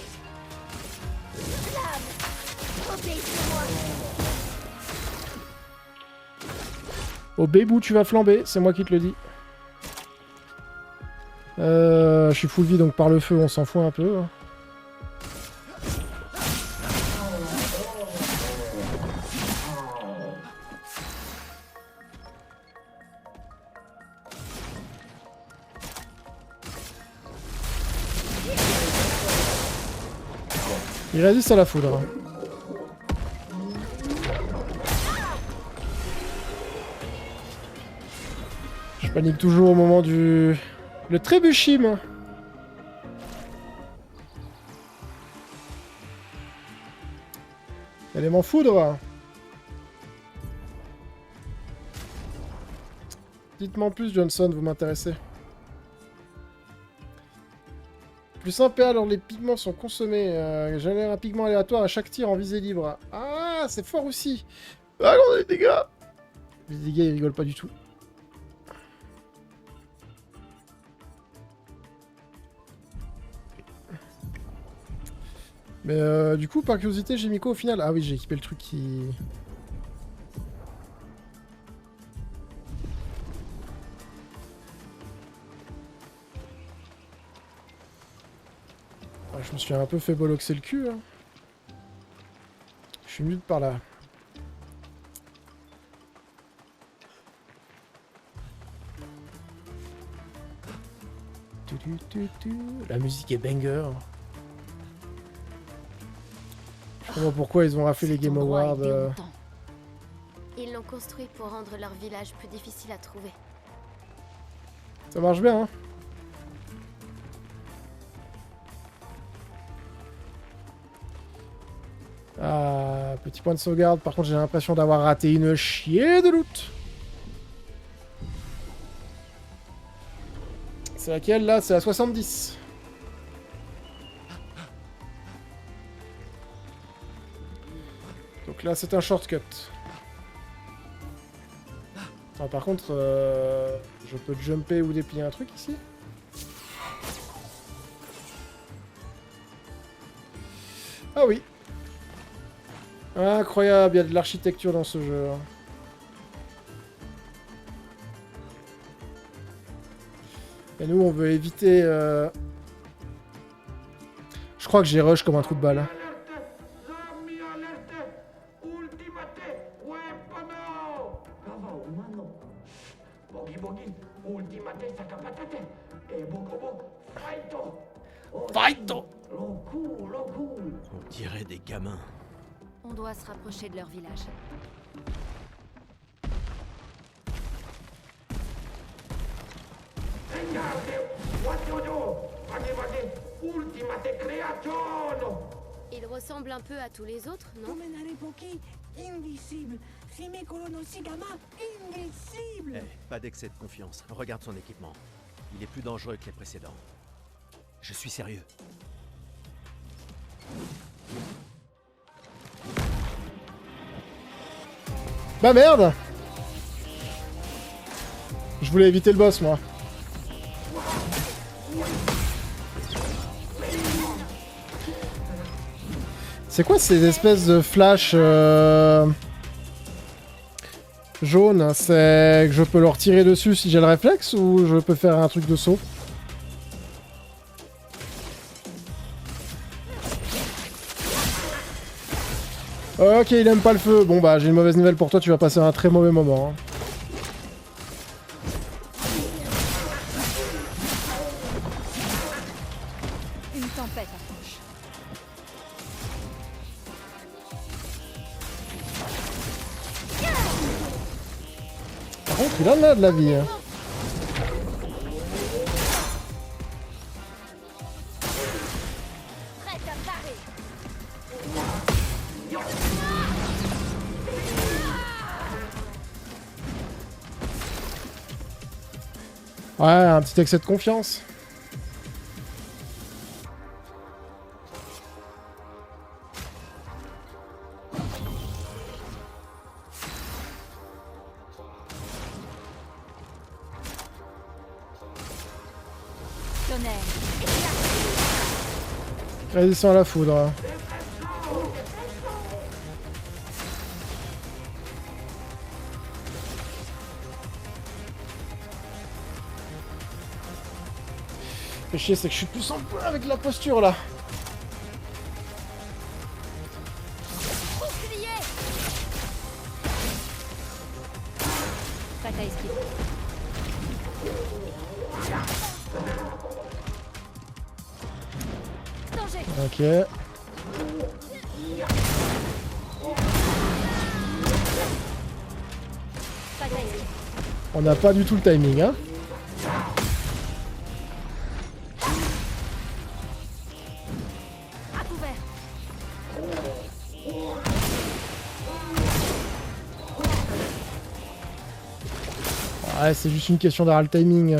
Obéissez-moi. Au bébou, tu vas flamber, c'est moi qui te le dis. Je suis full vie, donc par le feu, on s'en fout un peu. Il résiste à la foudre. Je panique toujours au moment du... Le trébuchim. Élément foudre. Dites-moi en plus, Johnson, vous m'intéressez. Plus un PA alors les pigments sont consommés. Génère un pigment aléatoire à chaque tir en visée libre. Ah, c'est fort aussi. Ah, on a des dégâts. Les dégâts, ils rigolent pas du tout. Mais du coup, par curiosité, j'ai mis quoi au final? Ah oui, j'ai équipé le truc qui... Je me suis un peu fait boloxer le cul. Hein. Je suis venu de par là. La musique est banger. Je comprends pourquoi ils ont raflé les Game Awards. Ils l'ont construit pour rendre leur village plus difficile à trouver. Ça marche bien, hein. Ah, petit point de sauvegarde. Par contre, j'ai l'impression d'avoir raté une chier de loot. C'est laquelle, là? C'est la 70. Donc là, c'est un shortcut. Ah, par contre, je peux jumper ou déplier un truc ici? Ah oui. Incroyable, il y a de l'architecture dans ce jeu. Et nous, on veut éviter... Je crois que j'ai rush comme un trou de balle. Fight! On dirait des gamins. On doit se rapprocher de leur village. Il ressemble un peu à tous les autres, non? Domenare pochi, invisible. Rime colono sigama, invisible. Eh, pas d'excès de confiance. Regarde son équipement. Il est plus dangereux que les précédents. Je suis sérieux. Bah merde! Je voulais éviter le boss, moi. C'est quoi ces espèces de flash jaunes? C'est que je peux leur tirer dessus si j'ai le réflexe ou je peux faire un truc de saut? Ok, il aime pas le feu. Bon bah j'ai une mauvaise nouvelle pour toi, tu vas passer un très mauvais moment. Hein. Une tempête approche. Par contre, il en a de la vie. Hein. Ouais, un petit excès de confiance. Tonnerre. Résistant à la foudre. Le chier, c'est que je suis plus en point avec la posture là. Bouclier. Pas à esquiver. Danger. Ok. Pas à esquiver. On n'a pas du tout le timing, hein. À couvert. Ouais, c'est juste une question d'avoir le timing.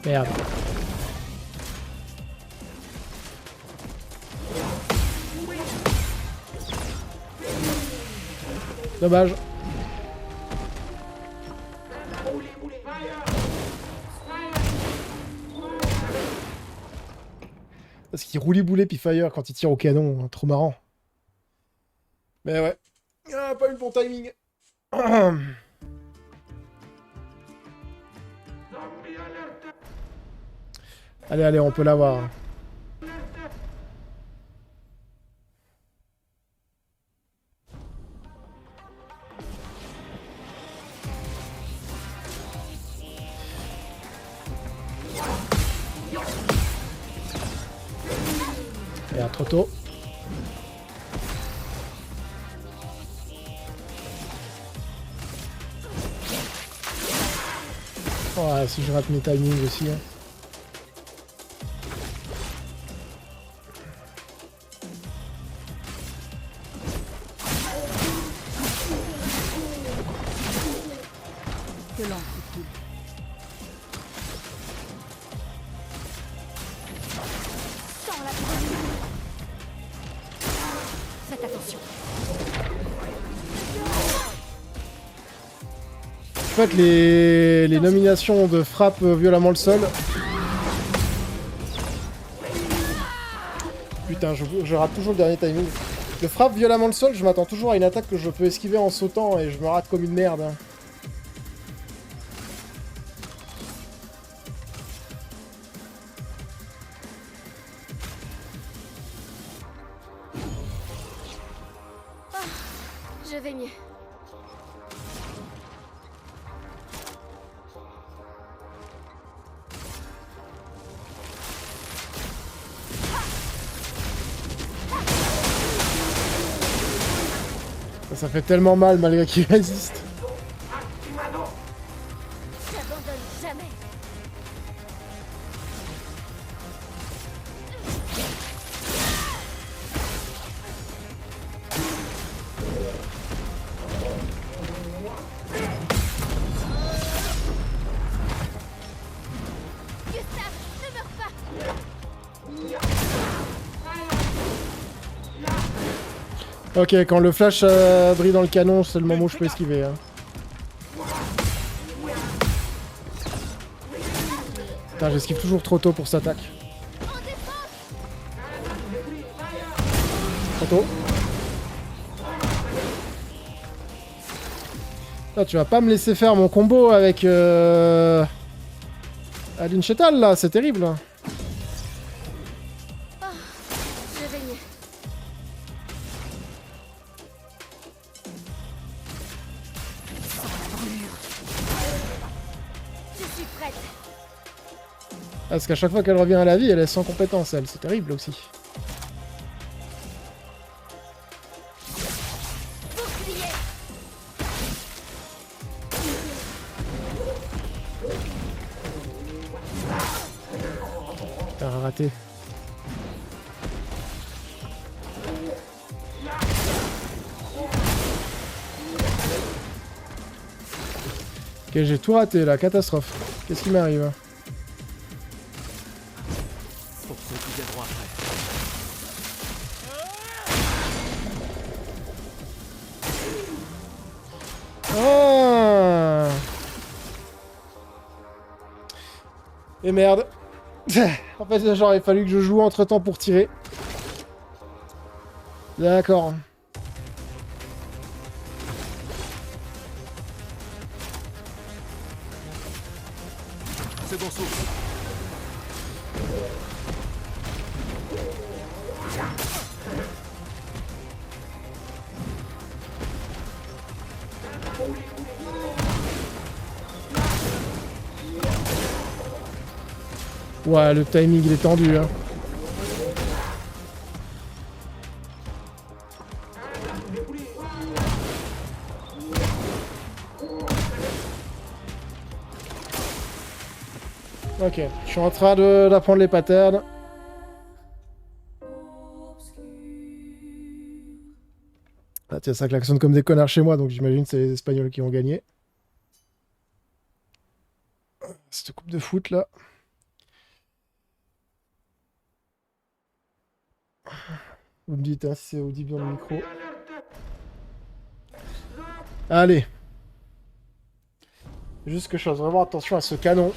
Merde. Dommage. Parce qu'il roulait puis fire quand il tire au canon, hein, trop marrant. Mais ouais. Ah, pas eu le bon timing. Allez, allez, on peut l'avoir. Merde, trop tôt. Ouais, si je rate mes timings aussi. Hein. Que l'on coupe. Sans la première. Faites attention. En fait, les nominations de frappe violemment le sol. Putain, je rate toujours le dernier timing. Le frappe violemment le sol, je m'attends toujours à une attaque que je peux esquiver en sautant et je me rate comme une merde. Hein. Je vais mieux. Ça fait tellement mal malgré qu'il résiste. J'abandonne jamais. Gustave, ne meurs pas. Ok, quand le flash brille dans le canon, c'est le moment où je peux esquiver. Hein. Putain, j'esquive toujours trop tôt pour cette attaque. Trop tôt. Là, tu vas pas me laisser faire mon combo avec Aline Chetal, là, c'est terrible. Je vais mieux. Je suis prête. Parce qu'à chaque fois qu'elle revient à la vie, elle est sans compétence, elle. C'est terrible aussi. Bouclier. T'as raté. Ok, j'ai tout raté là, catastrophe. Qu'est-ce qui m'arrive? Pour ceux qui viendront après. Ah et merde. En fait, genre, il a fallu que je joue entre temps pour tirer. D'accord. Second souffle. Ouais, le timing il est tendu, hein. Ok, je suis en train d'apprendre les patterns. Ah tiens, ça klaxonne comme des connards chez moi, donc j'imagine que c'est les Espagnols qui ont gagné. Cette coupe de foot là. Vous me dites hein, si c'est audible dans le micro. Allez. Juste que je fasse vraiment attention à ce canon.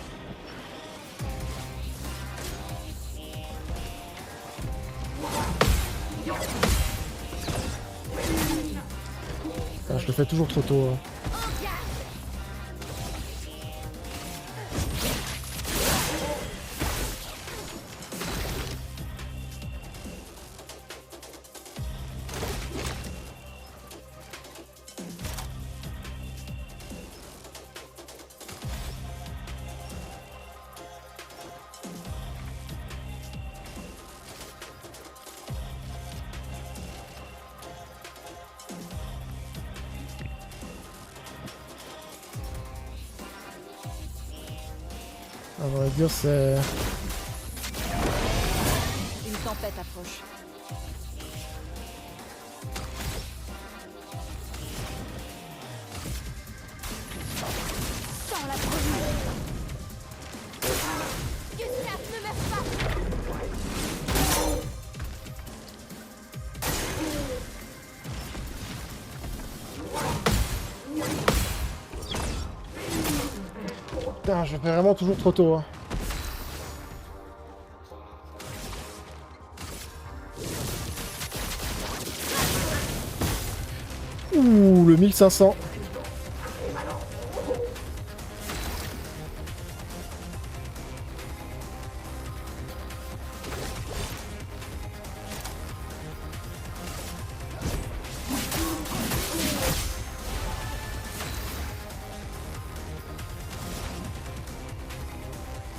Ah, je le fais toujours trop tôt. Hein. À vrai dire, c'est... Une tempête approche. Sans la première. Gustave, ne meurs pas. Putain, je le fais vraiment toujours trop tôt. Hein. Ouh, le 1500.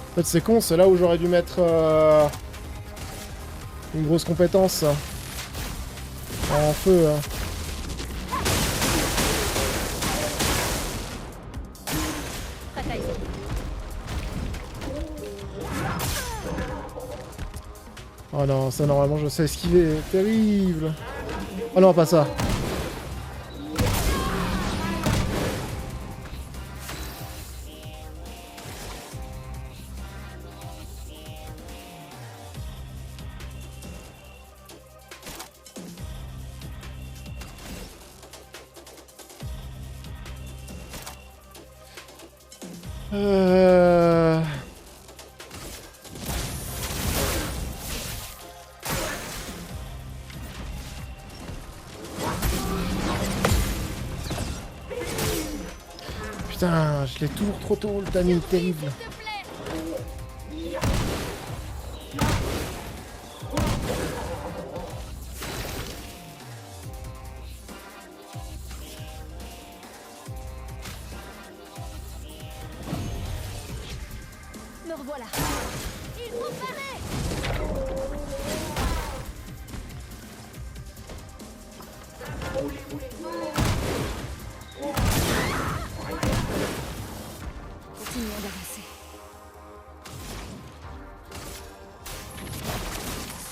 En fait, c'est con, c'est là où j'aurais dû mettre une grosse compétence en feu. Hein. Oh non, ça normalement je sais esquiver. Terrible. Oh non, pas ça. Putain, je l'ai toujours trop tôt, le timing terrible. S'il te plaît. Me revoilà. Il faut parer. Continuons d'avancer.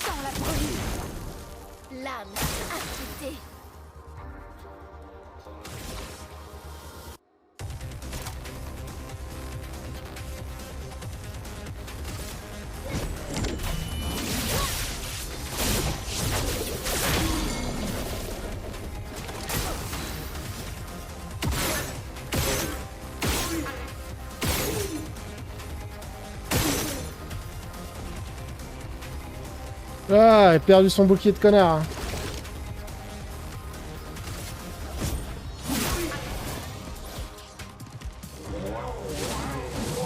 Sans la première. L'âme affûtée. Ah, elle a perdu son bouclier de connard. Hein.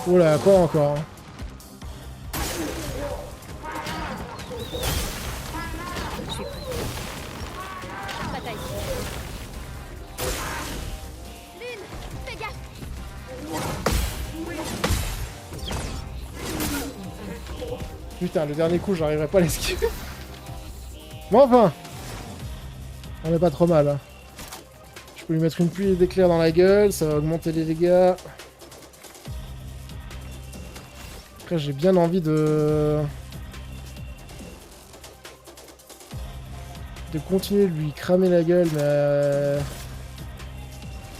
Oula, quoi encore hein. Bataille. Lune, fais gaffe. Putain, le dernier coup, j'arriverai pas à l'esquiver. Bon, enfin. On est pas trop mal. Hein. Je peux lui mettre une pluie d'éclairs dans la gueule, ça va augmenter les dégâts. Après, j'ai bien envie de continuer de lui cramer la gueule, mais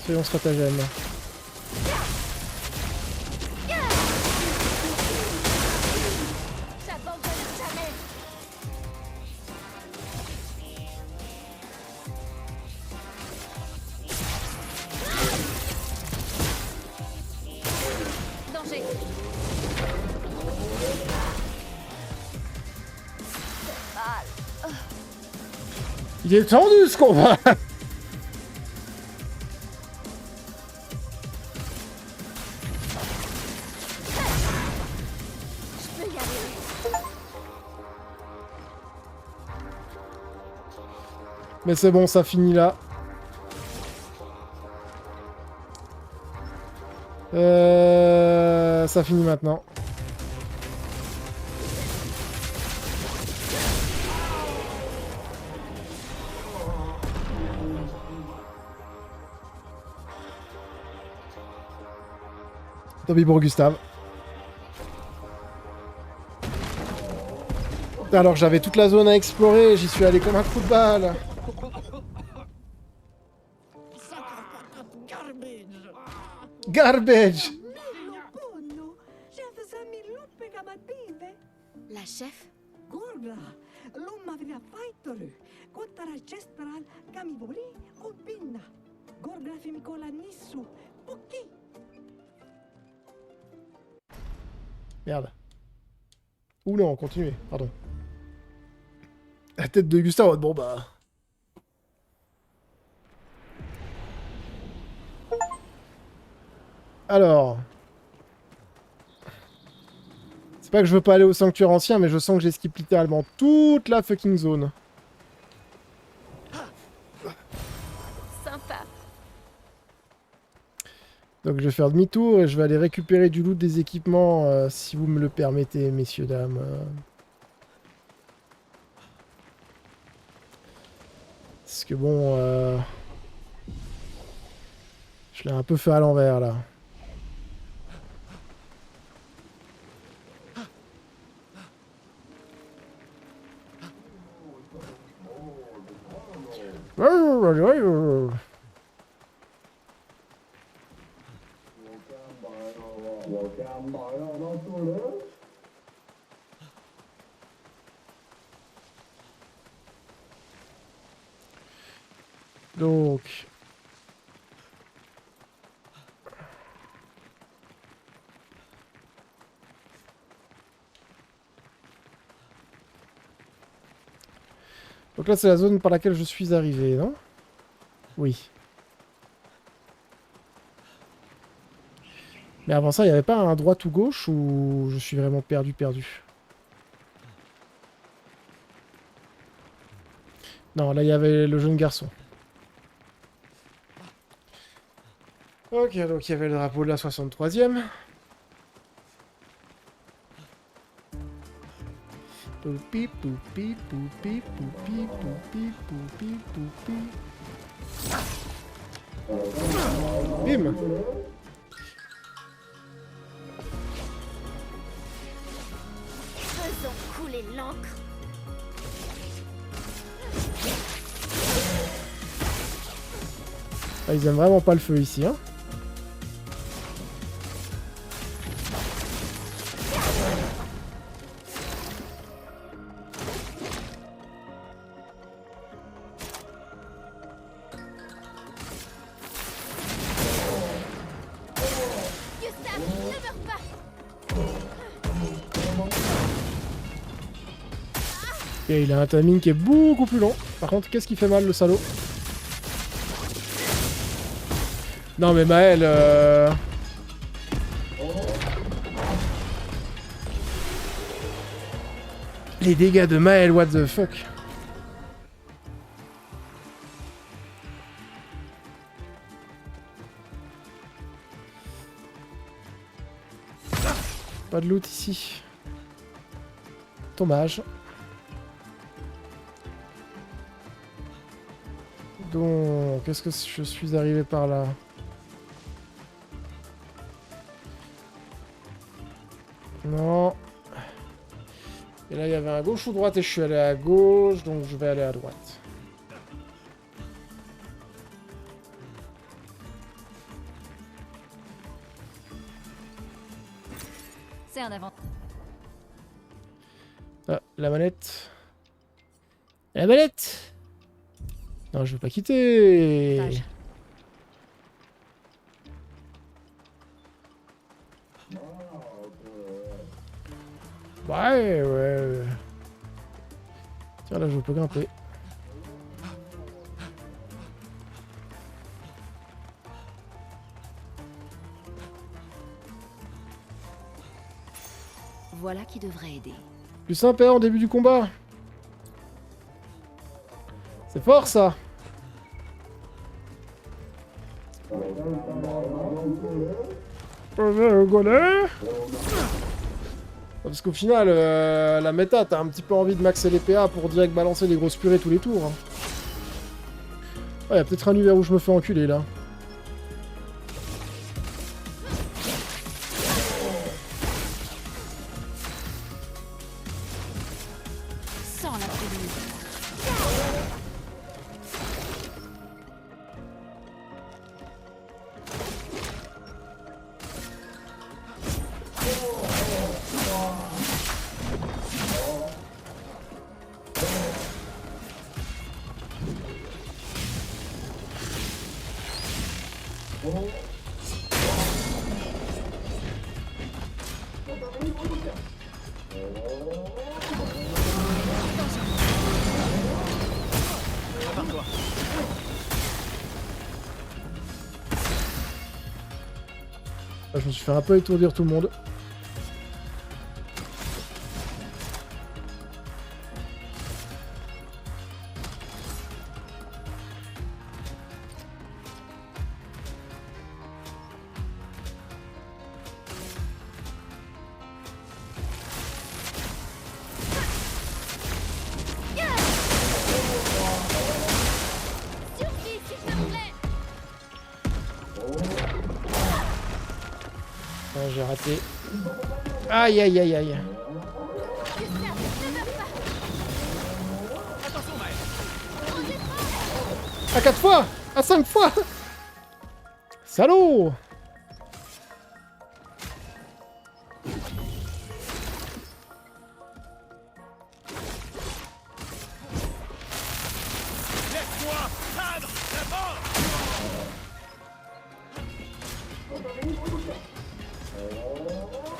soyons stratagèmes. J'abandonne jamais. Danger. Il est tendu ce combat. Je peux y aller. Mais c'est bon, ça finit là. Ça finit maintenant. Tant pis pour Gustave. Alors j'avais toute la zone à explorer, j'y suis allé comme un coup de balle. Garbage. Buono, chef Samiluppe Kamative. La chef? Gorga, l'umma vria faitor. Kottara chestral kamivori ubinna. Gorga fimicola nissu. Puki. Merde. Ou non, continuez, pardon. La tête de Gustave, bon bah... Alors... C'est pas que je veux pas aller au sanctuaire ancien, mais je sens que j'ai skip littéralement toute la fucking zone. Sympa. Donc je vais faire demi-tour et je vais aller récupérer du loot des équipements, si vous me le permettez, messieurs, dames. Parce que bon... Je l'ai un peu fait à l'envers, là. Donc... Donc là, c'est la zone par laquelle je suis arrivé, non? Oui. Mais avant ça, il n'y avait pas un droite ou gauche ou je suis vraiment perdu? Non, là, il y avait le jeune garçon. Ok, donc il y avait le drapeau de la 63e. Poupi, poupi, poupi, poupi, poupi, poupi, poupi. Bim! Faisons couler l'encre. Ah, ils aiment vraiment pas le feu ici, hein. Gustave, ne meurs pas. Et il a un timing qui est beaucoup plus long. Par contre, qu'est-ce qui fait mal, le salaud? Non mais Maël... Les dégâts de Maël, what the fuck? Pas de loot ici. Dommage. Donc, est-ce que je suis arrivé par là? Non. Et là, il y avait un gauche ou droite et je suis allé à gauche, donc je vais aller à droite. C'est un avantage. Ah, la manette. La manette! Non, je veux pas quitter. Ouais. Tiens, là, je peux grimper. Voilà qui devrait aider. Plus sympa en début du combat. C'est fort, ça. Parce qu'au final, la méta, t'as un petit peu envie de maxer les PA pour direct balancer des grosses purées tous les tours. Hein. Ouais, y a peut-être un univers où je me fais enculer, là. Sans la prévenir. Prépare-toi. Là, je me suis fait un peu étourdir tout le monde. Survie, s'il te plaît. Ah, j'ai raté. Aïe, aïe, aïe, aïe. Gustave, ne meurs pas. Attention, Maël. À 4 fois! À 5 fois! Salaud! Laisse-moi prendre la mort.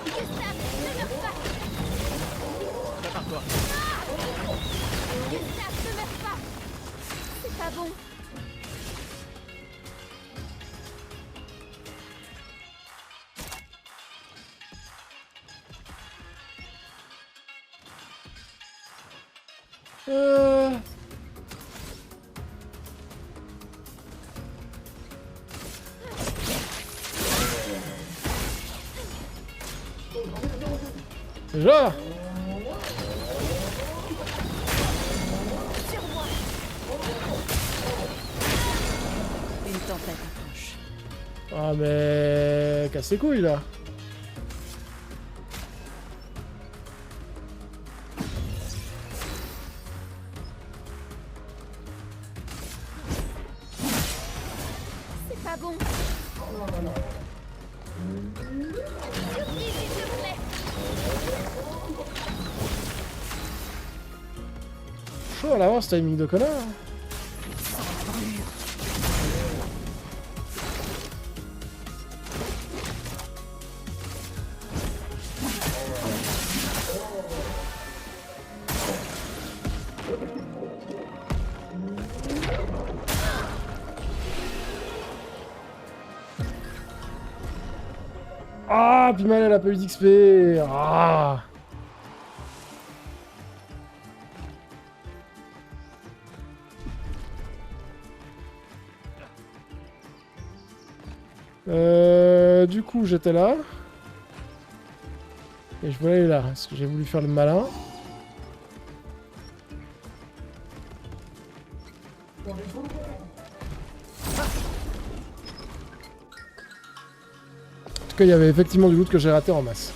Gustave, ne meurs pas. Prépare-toi. Gustave, ne meurs pas. C'est pas bon. Déjà? Une tempête approche. Ah mais... casse les couilles là. C'est pas bon. Survie, s'il te plaît. Chaud à l'avance, timing de connard. Ah, puis mal, elle a pas eu d'XP. Ah. Du coup, j'étais là. Et je voulais aller là, parce que j'ai voulu faire le malin. En tout cas, il y avait effectivement du loot que j'ai raté en masse.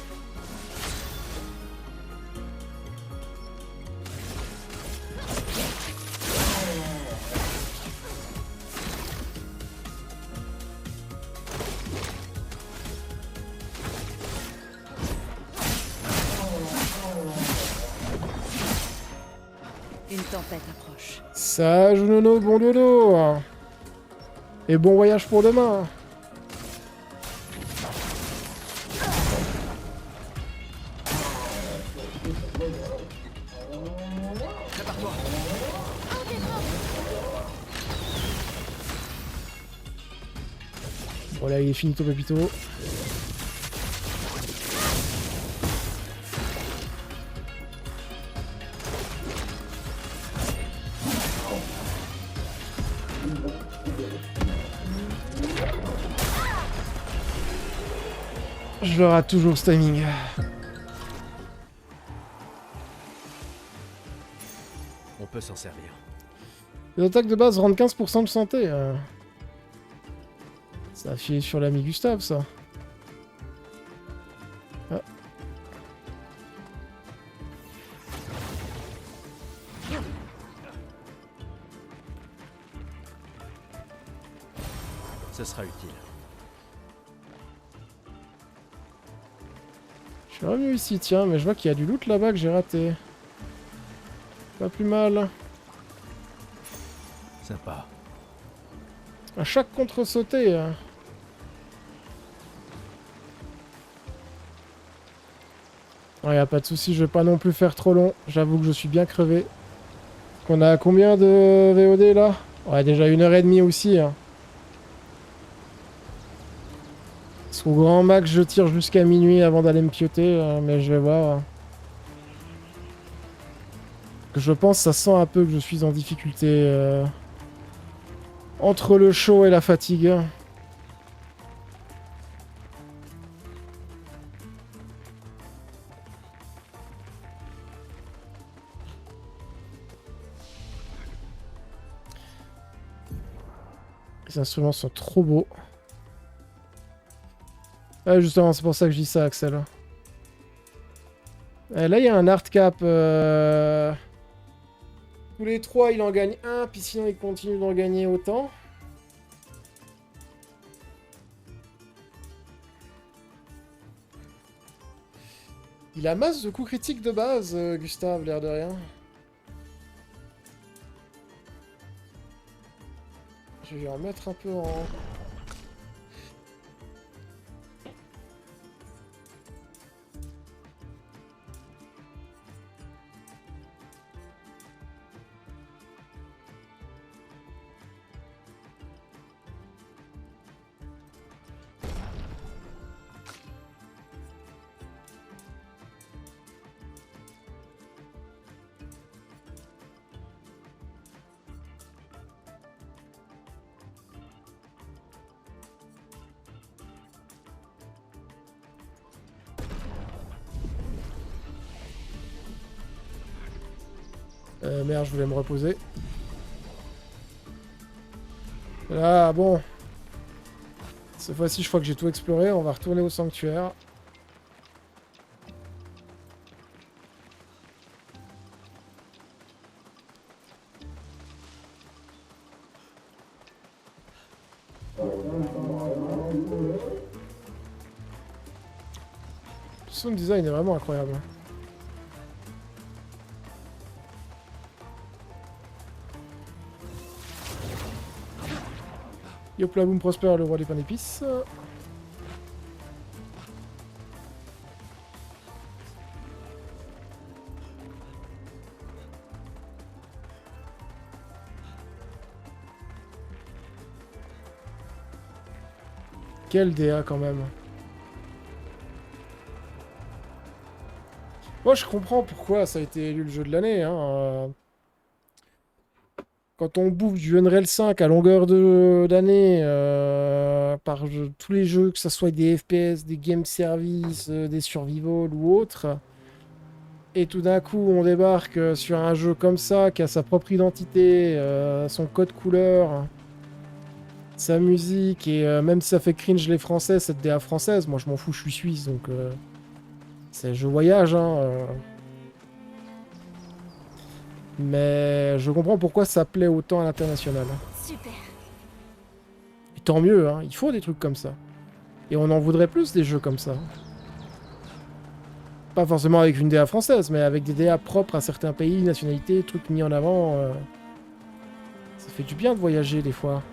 Une tempête approche. Sage nono, bon dodo. Et bon voyage pour demain. Bon là il est finito pépito. Je le rate toujours ce timing. On peut s'en servir. Les attaques de base rendent 15% de santé. Ça a filé sur l'ami Gustave, ça. Ah. Ce sera utile. Je suis revenu ici, tiens, mais je vois qu'il y a du loot là-bas que j'ai raté. Pas plus mal. Sympa. À chaque contre-sauté. Ouais, y a pas de souci, je vais pas non plus faire trop long. J'avoue que je suis bien crevé. On a combien de VOD là? Ouais, déjà 1h30 aussi. Hein. Parce qu'au grand max, je tire jusqu'à minuit avant d'aller me pioter, mais je vais voir. Je pense que ça sent un peu que je suis en difficulté. Entre le chaud et la fatigue. Les instruments sont trop beaux. Ah, justement, c'est pour ça que je dis ça, Axel. Là, il y a un hard cap. Tous les 3, il en gagne un, puis sinon, il continue d'en gagner autant. Il a masse de coups critiques de base, Gustave, l'air de rien. Je vais en mettre un peu en... Merde, je voulais me reposer. Là, bon. Cette fois-ci, je crois que j'ai tout exploré. On va retourner au sanctuaire. Le sound design est vraiment incroyable. Yop la boum Prosper, le roi des pains d'épices. Quel DA quand même. Moi je comprends pourquoi ça a été élu le jeu de l'année. Hein. Quand on bouffe du Unreal 5 à longueur d'année par tous les jeux, que ce soit des FPS, des game services, des survival ou autres, et tout d'un coup on débarque sur un jeu comme ça qui a sa propre identité, son code couleur, sa musique, et même si ça fait cringe les Français, cette DA française, moi je m'en fous, je suis suisse donc je voyage. Hein, Mais je comprends pourquoi ça plaît autant à l'international. Super. Et tant mieux, hein. Il faut des trucs comme ça. Et on en voudrait plus des jeux comme ça. Pas forcément avec une DA française, mais avec des DA propres à certains pays, nationalités, trucs mis en avant. Ça fait du bien de voyager des fois.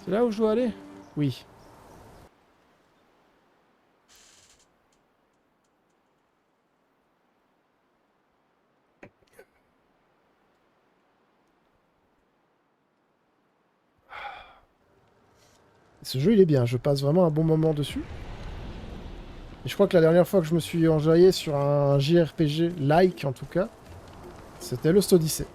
C'est là où je dois aller? Oui. Ce jeu, il est bien. Je passe vraiment un bon moment dessus. Et je crois que la dernière fois que je me suis enjaillé sur un JRPG like, en tout cas, c'était Lost Odyssey.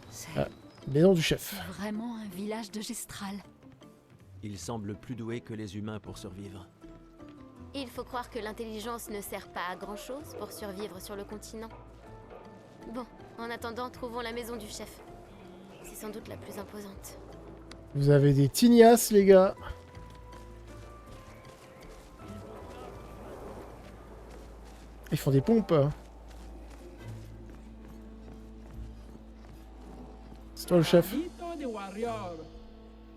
C'est Maison du chef. vraiment un village de Gestral. Ils semblent plus doués que les humains pour survivre. Il faut croire que l'intelligence ne sert pas à grand-chose pour survivre sur le continent. Bon, en attendant, trouvons la maison du chef. C'est sans doute la plus imposante. Vous avez des tignasses, les gars. Ils font des pompes. C'est toi le chef. Maldito de warrior.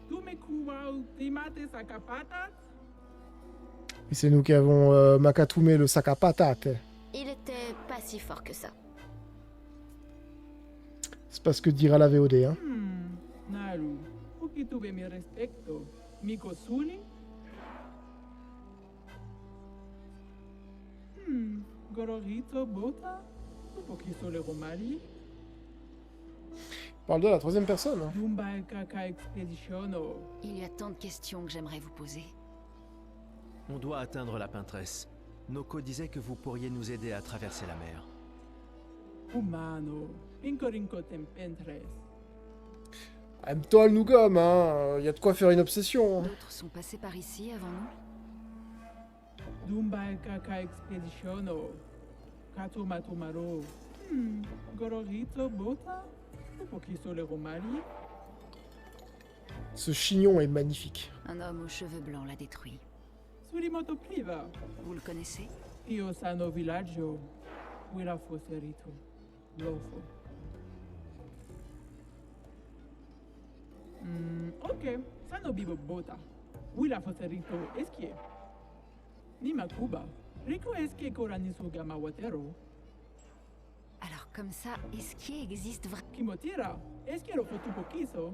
Tu me cuba ultimate sacapatas? Et c'est nous qui avons Makatume le sac à patates. Il était pas si fort que ça. C'est pas ce que dira la VOD. Hein. Naru, porque tuve mi respecto. Miko Suni? Gororito Bota? Un poquito le romali? Parle de la troisième personne. Hein. Dumba Kaka Expeditiono. Il y a tant de questions que j'aimerais vous poser. On doit atteindre la peintresse. Noko disait que vous pourriez nous aider à traverser la mer. Humano. Pincorinco Tempentres. Aime-toi le Nougom, hein. Y a de quoi faire une obsession. Hein. D'autres sont passés par ici avant nous. Dumba Kaka Expeditiono. Kato Matomaro. Gororito Bota? Un poquito le romali? Ce chignon est magnifique. Un homme aux cheveux blancs l'a détruit. Surimoto Priva. Vous le connaissez? Io sano villaggio. Willa Foserito. Lofo. Ok. Sano bibo bota. Willa Foserito eskie. Nima Kuba. Rico eskie koranisu gama watero. Alors comme ça, est-ce qu'il existe vraiment? Kimotira. Eskie lo fotupo kiso.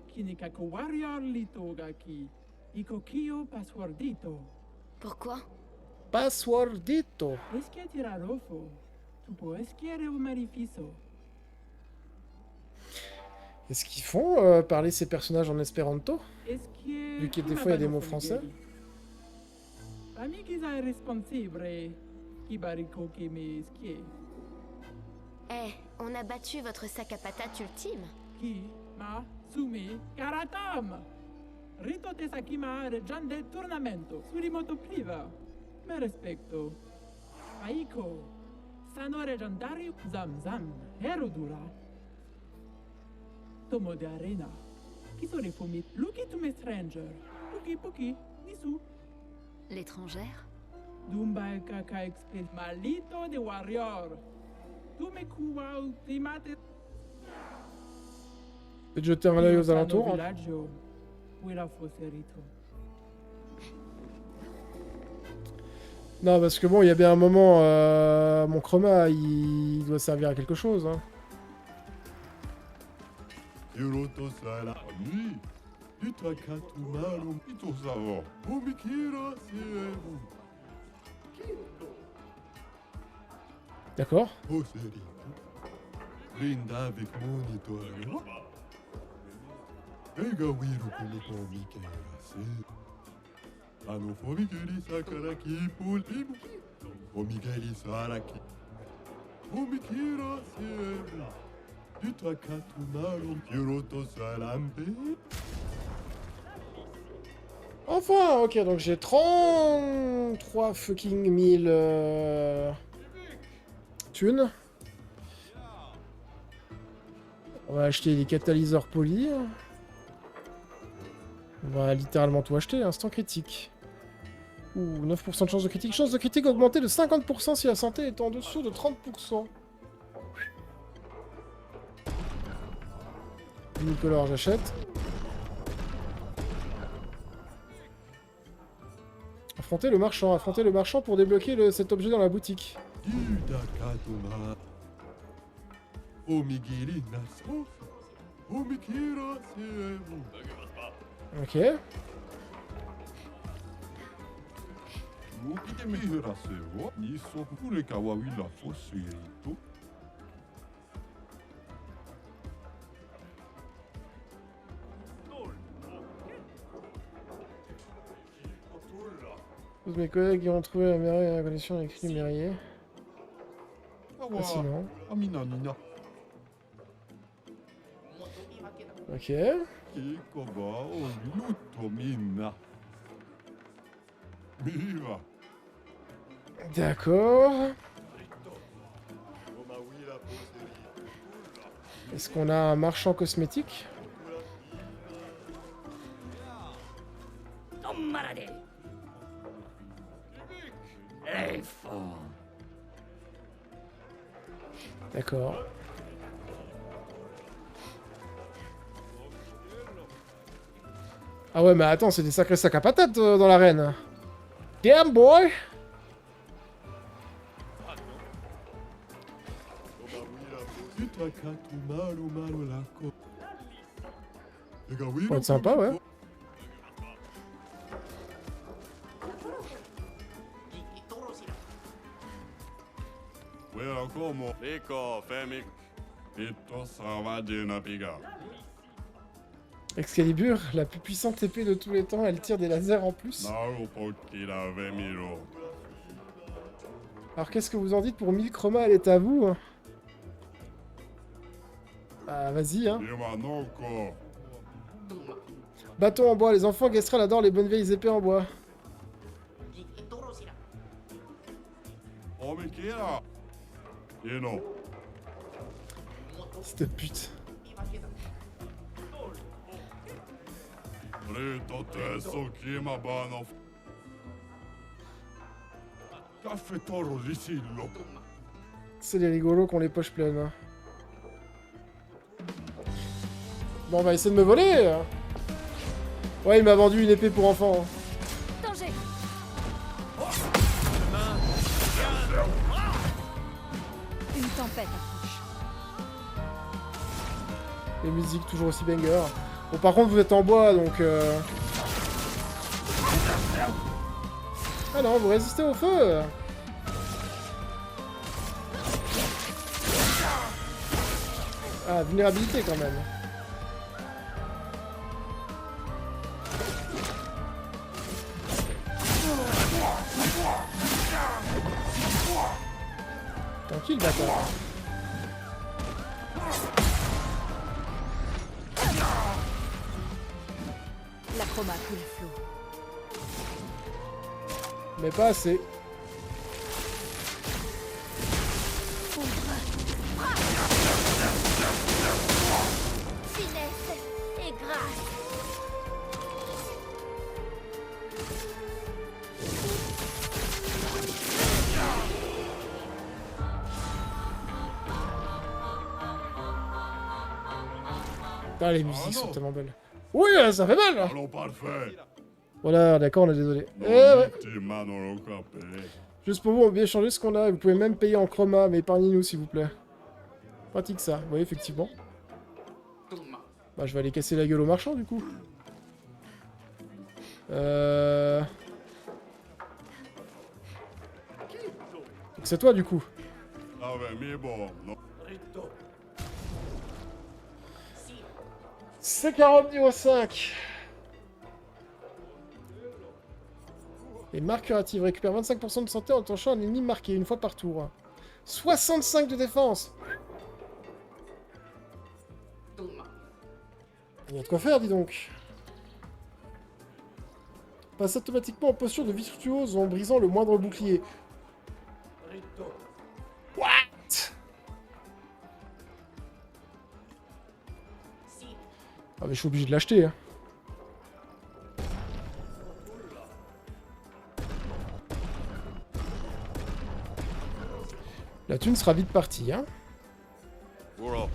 Kinikako warrior litogaki. Ikokio passwordito. Pourquoi? Passwordito. Eskie tirarofo. Tupo eskie reo marifiso. Est-ce qu'ils font parler ces personnages en espéranto? Eskie... Vu que des fois, il y a des mots français. Amikiza irresponsible. Kibariko kime eskie. Eh, on a battu votre sac à patates ultime. Ki, ma, sumi, karatam. Rito tesakima regian del tornamento. Surimoto priva. Me respecto. Aiko. Sano regiandario zam zam. Herodura. Tomo de arena. Kisore fumit. Luki to me stranger. Puki puki. Nisu. L'étrangère? Dumba kaka exped. Malito de warrior. Tu me kuwa ultimate. Et de jeter un œil aux Sano alentours. Hein. villaggio. Willa Foserito. Non, parce que bon, il y a bien un moment, mon chroma, il doit servir à quelque chose. Hein. Hiroto sara ni itakatu maru itosawa omikira sieru. D'accord. Poserito. Brinda avec mon étoile. Egawiru kuluko mikerase. Anofomikiri sakaraki pulimu. Omigeri saraki. Omikirase. Tutakatumaru Kyoto salambe. Enfin, ok, donc j'ai 33 fucking 1000 thunes. On va acheter des catalyseurs polis. On va littéralement tout acheter, instant critique. Ouh, 9% de chance de critique. Chance de critique augmentée de 50% si la santé est en dessous de 30%. Unicolore, j'achète. Affronter le marchand pour débloquer cet objet dans la boutique. Tutakatuma. Omigiri naso. Omikirase. Ok. 動きで見減らせよ。二足フレカはウィラフォスエイト。Tous mes collègues ont trouvé la merveille à la connexion avec les Mérier. Fascinant. あ、みんなみんな。 Ok. 結構がおるとみんな。見わ。 D'accord. Est-ce qu'on a un marchand cosmétique? D'accord. Ah ouais, mais attends, c'est des sacrés sacs à patates dans l'arène. Damn boy! Faut être sympa, ouais. Excalibur, la plus puissante épée de tous les temps, elle tire des lasers en plus. Alors qu'est-ce que vous en dites pour 1000 chromas, elle est à vous hein. Bah vas-y hein. Bâton en bois, les enfants Gestrel adorent les bonnes vieilles épées en bois. Cette pute. C'est les rigolos qui ont les poches pleines. Hein. Bon, on va essayer de me voler. Hein. Ouais, il m'a vendu une épée pour enfants. Hein. Danger! Une tempête approche. Les musiques toujours aussi banger. Bon, par contre, vous êtes en bois, donc... Ah non, vous résistez au feu. Ah, vulnérabilité quand même. Tranquille, bâtard. La chroma coule à flot. Mais pas assez. Finesse et grâce! Ah, les musiques sont tellement belles. Oui, ça fait mal. Allons parfait. Voilà, d'accord, on est désolé. Non, Ouais. tes mains dans le capé. Juste pour vous, on peut échanger ce qu'on a. Vous pouvez même payer en chroma, mais épargnez-nous s'il vous plaît. Pratique ça. Vous voyez, effectivement. Bah, je vais aller casser la gueule au marchand, du coup. Donc c'est toi, du coup. Vabbè, mi è buono. C'est 40 niveau 5. Et marque curative récupère 25% de santé en touchant un ennemi marqué une fois par tour. 65 de défense. Il y a de quoi faire, dis donc. Passe automatiquement en posture de virtuose en brisant le moindre bouclier. What? Ah mais je suis obligé de l'acheter, hein. La thune sera vite partie, hein. Voilà.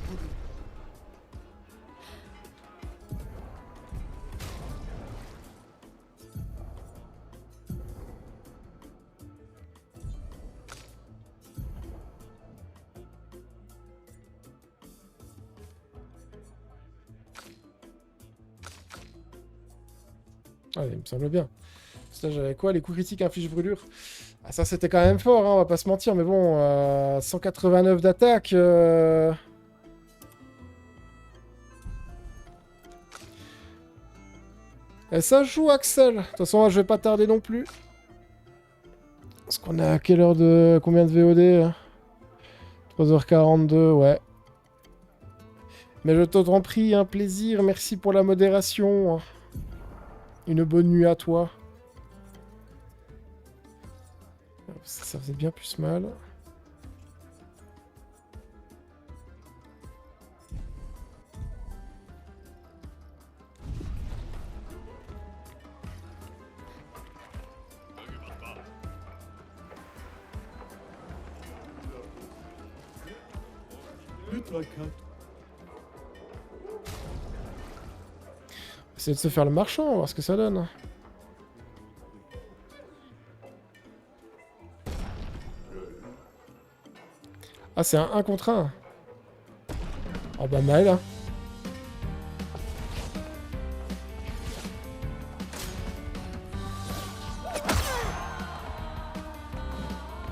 Ah, il me semble bien. Ça, j'avais quoi? Les coups critiques infligent brûlure. Ah, ça, c'était quand même fort, hein, on va pas se mentir. Mais bon, 189 d'attaque. Et ça joue, Axel. De toute façon, je vais pas tarder non plus. Parce qu'on est à quelle heure de... Combien de VOD? 3h42, ouais. Mais je t'en prie, un plaisir. Merci pour la modération. Une bonne nuit à toi. Ça faisait bien plus mal. Essayer de se faire le marchand, on va voir ce que ça donne. Ah, c'est un 1 contre 1. Oh bah mal, hein.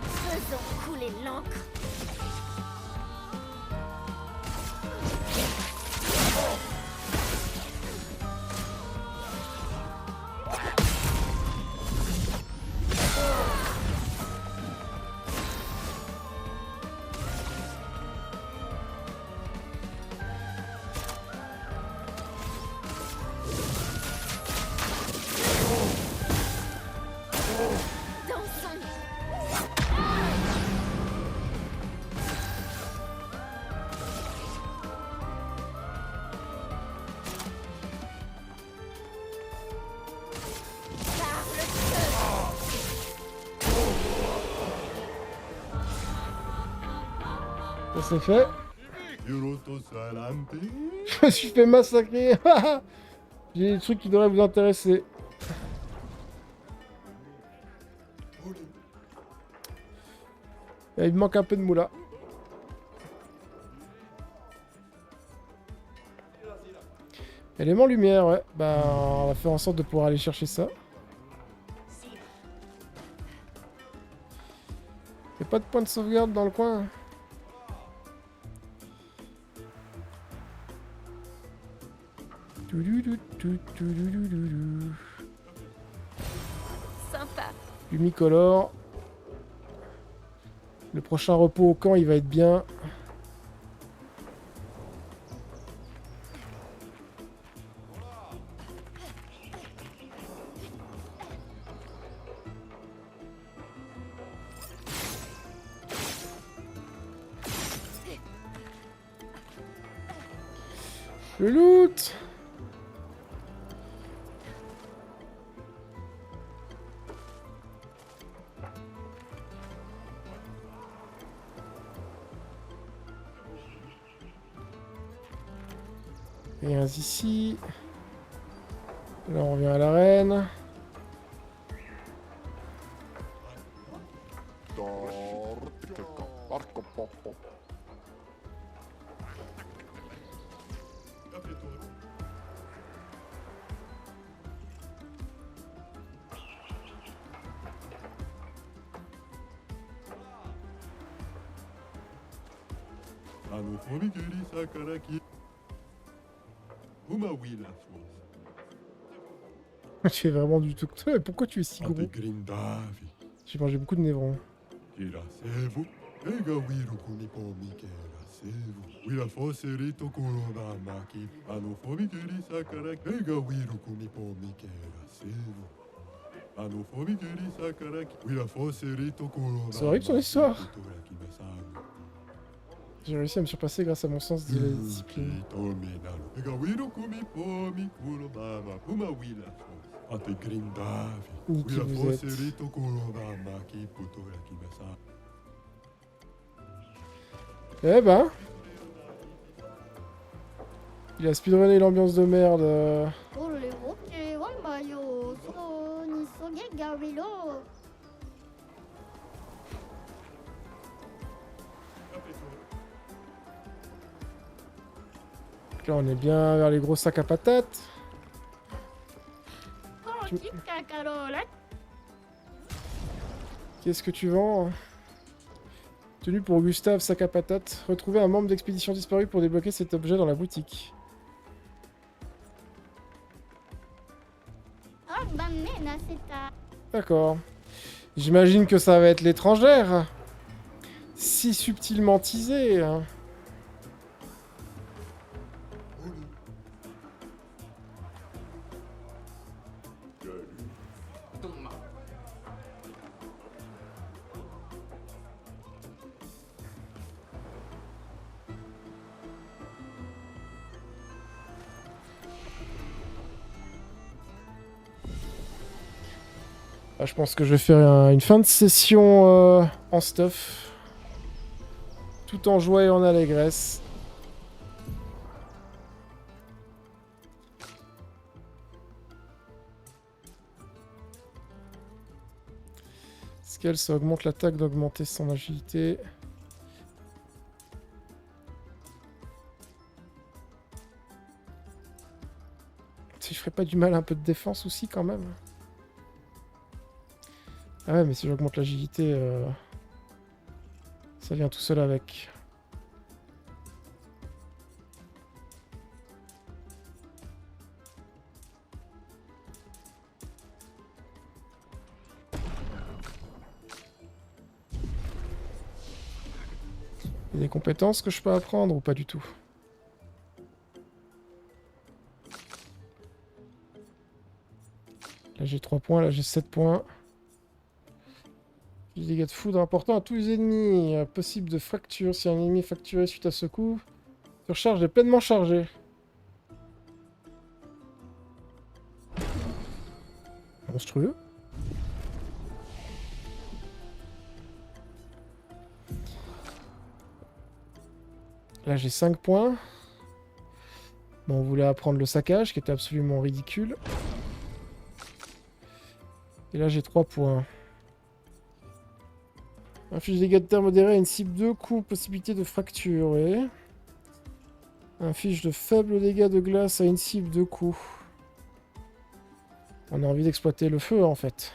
Faisons couler l'encre. Ça c'est fait. Je me suis fait massacrer. J'ai des trucs qui devraient vous intéresser. Et il me manque un peu de moula. Élément lumière, ouais. Bah, on va faire en sorte de pouvoir aller chercher ça. Y'a pas de point de sauvegarde dans le coin. Sympa. Lumicolore. Le prochain repos au camp, il va être bien. Le loot! Et un ici. Là, on revient à l'arène. Anofomigiri sakaraki. Umawila fos. Tu es vraiment du tout... Pourquoi tu es si gros? Ate grindavi. J'ai mangé beaucoup de névrons. Kira sevu. Ega wiru kunipomi kera sevu. Wila foserito kurona maki. Anofomigiri sakaraki. Ega wiru kunipomi kera sevu. Anofomigiri sakaraki. Wila foserito kurona. C'est horrible son histoire. Kutoraki mesamu. J'ai réussi à me surpasser grâce à mon sens de la discipline. Ni qui vous êtes. Eh ben... Il a speedrunné l'ambiance de merde. Là, on est bien vers les gros sacs à patates. Qu'est-ce que tu vends? Tenue pour Gustave, sac à patates. Retrouver un membre d'expédition disparu pour débloquer cet objet dans la boutique. D'accord. J'imagine que ça va être l'étrangère. Si subtilement teasée. Ah, je pense que je vais faire une fin de session en stuff. Tout en joie et en allégresse. Scale, ça augmente l'attaque d'augmenter son agilité. Si je ferais pas du mal à un peu de défense aussi quand même. Ah ouais, mais si j'augmente l'agilité, ça vient tout seul avec. Il y a des compétences que je peux apprendre ou pas du tout? Là j'ai 3 points, là j'ai 7 points. Les dégâts de foudre importants à tous les ennemis. Possible de fracture si un ennemi est fracturé suite à ce coup. Surcharge est pleinement chargé. Monstrueux. Là j'ai 5 points. Bon, on voulait apprendre le saccage qui était absolument ridicule. Et là j'ai 3 points. Inflige dégâts de terre modérés à une cible 2 coups, possibilité de fracture, oui. Inflige de faibles dégâts de glace à une cible 2 coups. On a envie d'exploiter le feu en fait.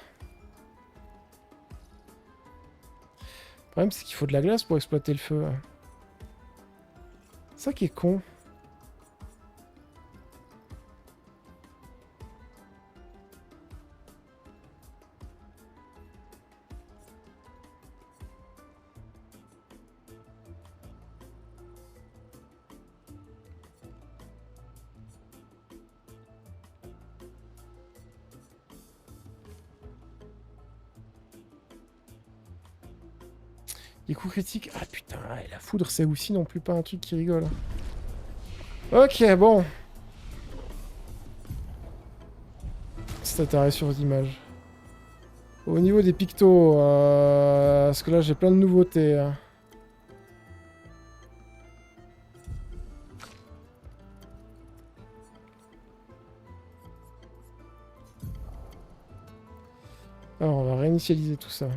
Le problème c'est qu'il faut de la glace pour exploiter le feu. C'est ça qui est con. Les coups critiques. Ah putain, et la foudre c'est aussi non plus pas un truc qui rigole. Ok, bon. C'est arrêt sur l'image. Au niveau des pictos, parce que là j'ai plein de nouveautés. Hein. Alors on va réinitialiser tout ça.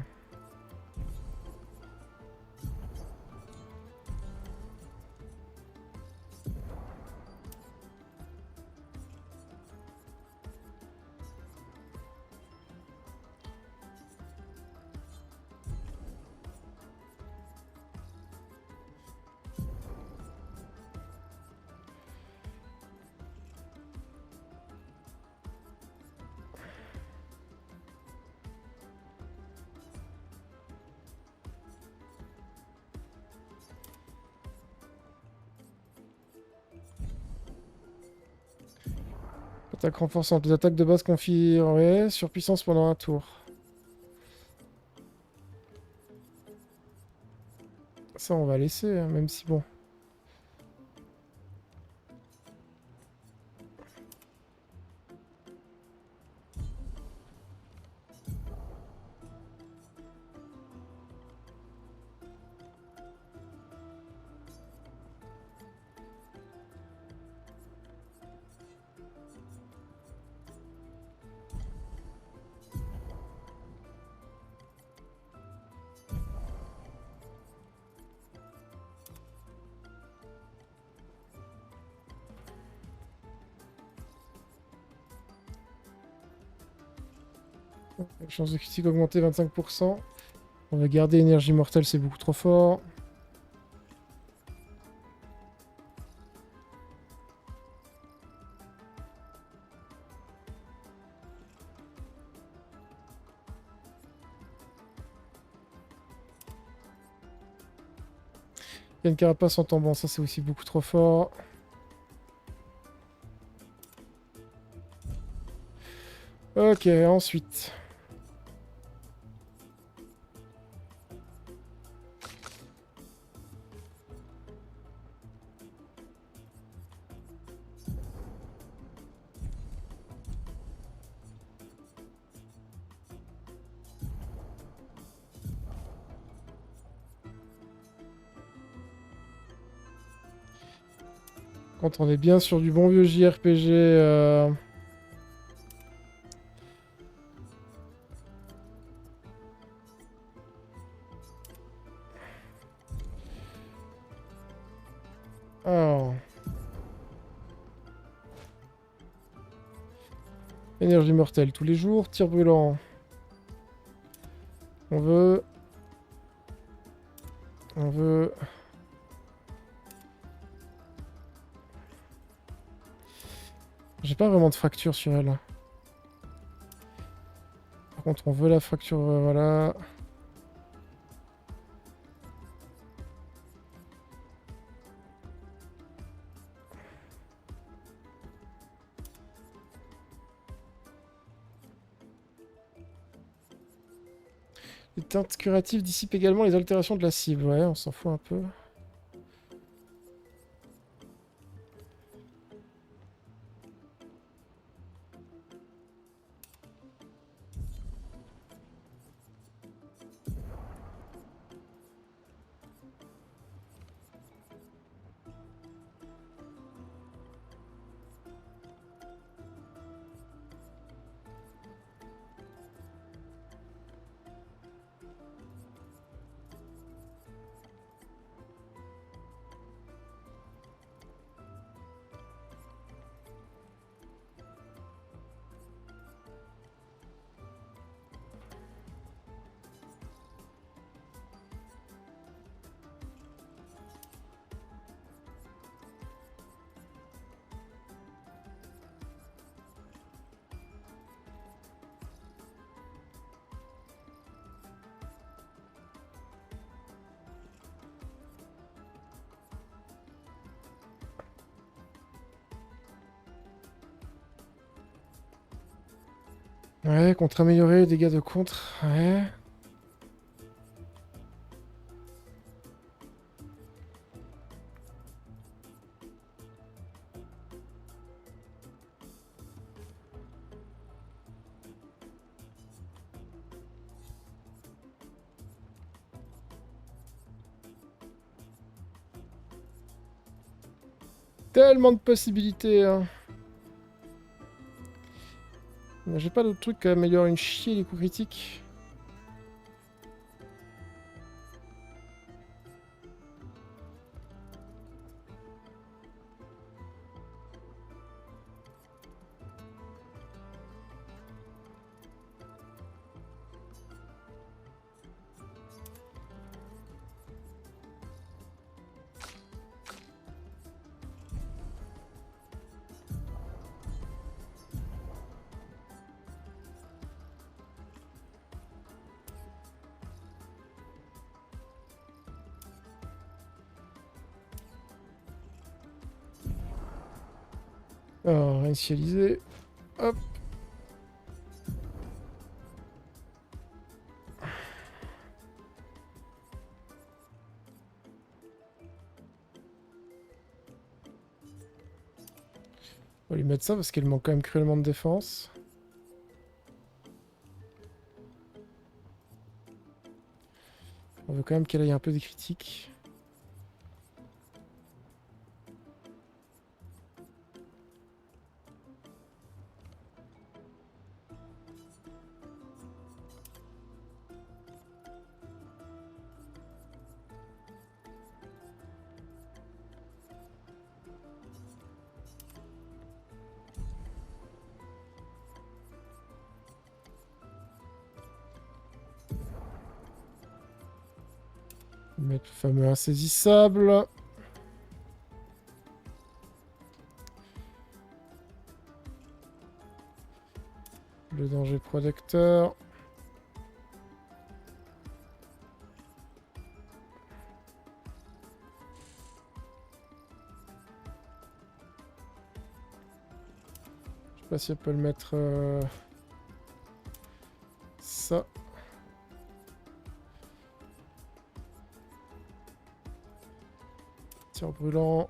Attaque renforçante. Les attaques de base confient ouais, surpuissance pendant un tour. Ça, on va laisser, hein, même si bon. Chance de critique augmentée 25%. On va garder énergie mortelle, c'est beaucoup trop fort. Il y a une carapace en tombant, ça c'est aussi beaucoup trop fort. Ok, ensuite. Quand on est bien sur du bon vieux JRPG... Alors... Énergie mortelle tous les jours, tir brûlant. On veut... J'ai pas vraiment de fracture sur elle. Par contre, on veut la fracture, voilà. Les teintes curatives dissipent également les altérations de la cible. Ouais, on s'en fout un peu. Ouais, contre-améliorer les dégâts de contre. Ouais. Tellement de possibilités, hein. J'ai pas d'autre truc qui améliore une chier les coups critiques. Alors, initialiser. Hop. On va lui mettre ça parce qu'il manque quand même cruellement de défense. On veut quand même qu'elle ait un peu de critiques. Mettre le fameux insaisissable. Le danger protecteur. Je sais pas si elle peut le mettre... Ça. Tir brûlant.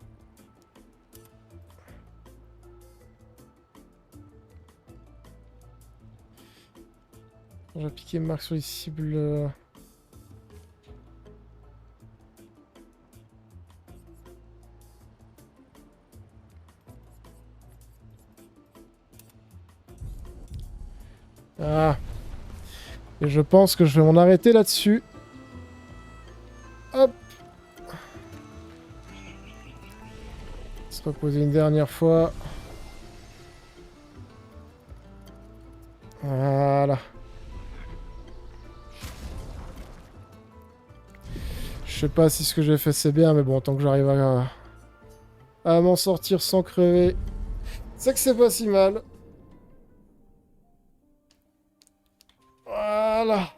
J'ai appliqué marque sur les cibles. Ah. Et je pense que je vais m'en arrêter là-dessus. Hop. Se reposer une dernière fois. Voilà. Je sais pas si ce que j'ai fait c'est bien, mais bon, tant que j'arrive à m'en sortir sans crever, c'est que c'est pas si mal. Voilà.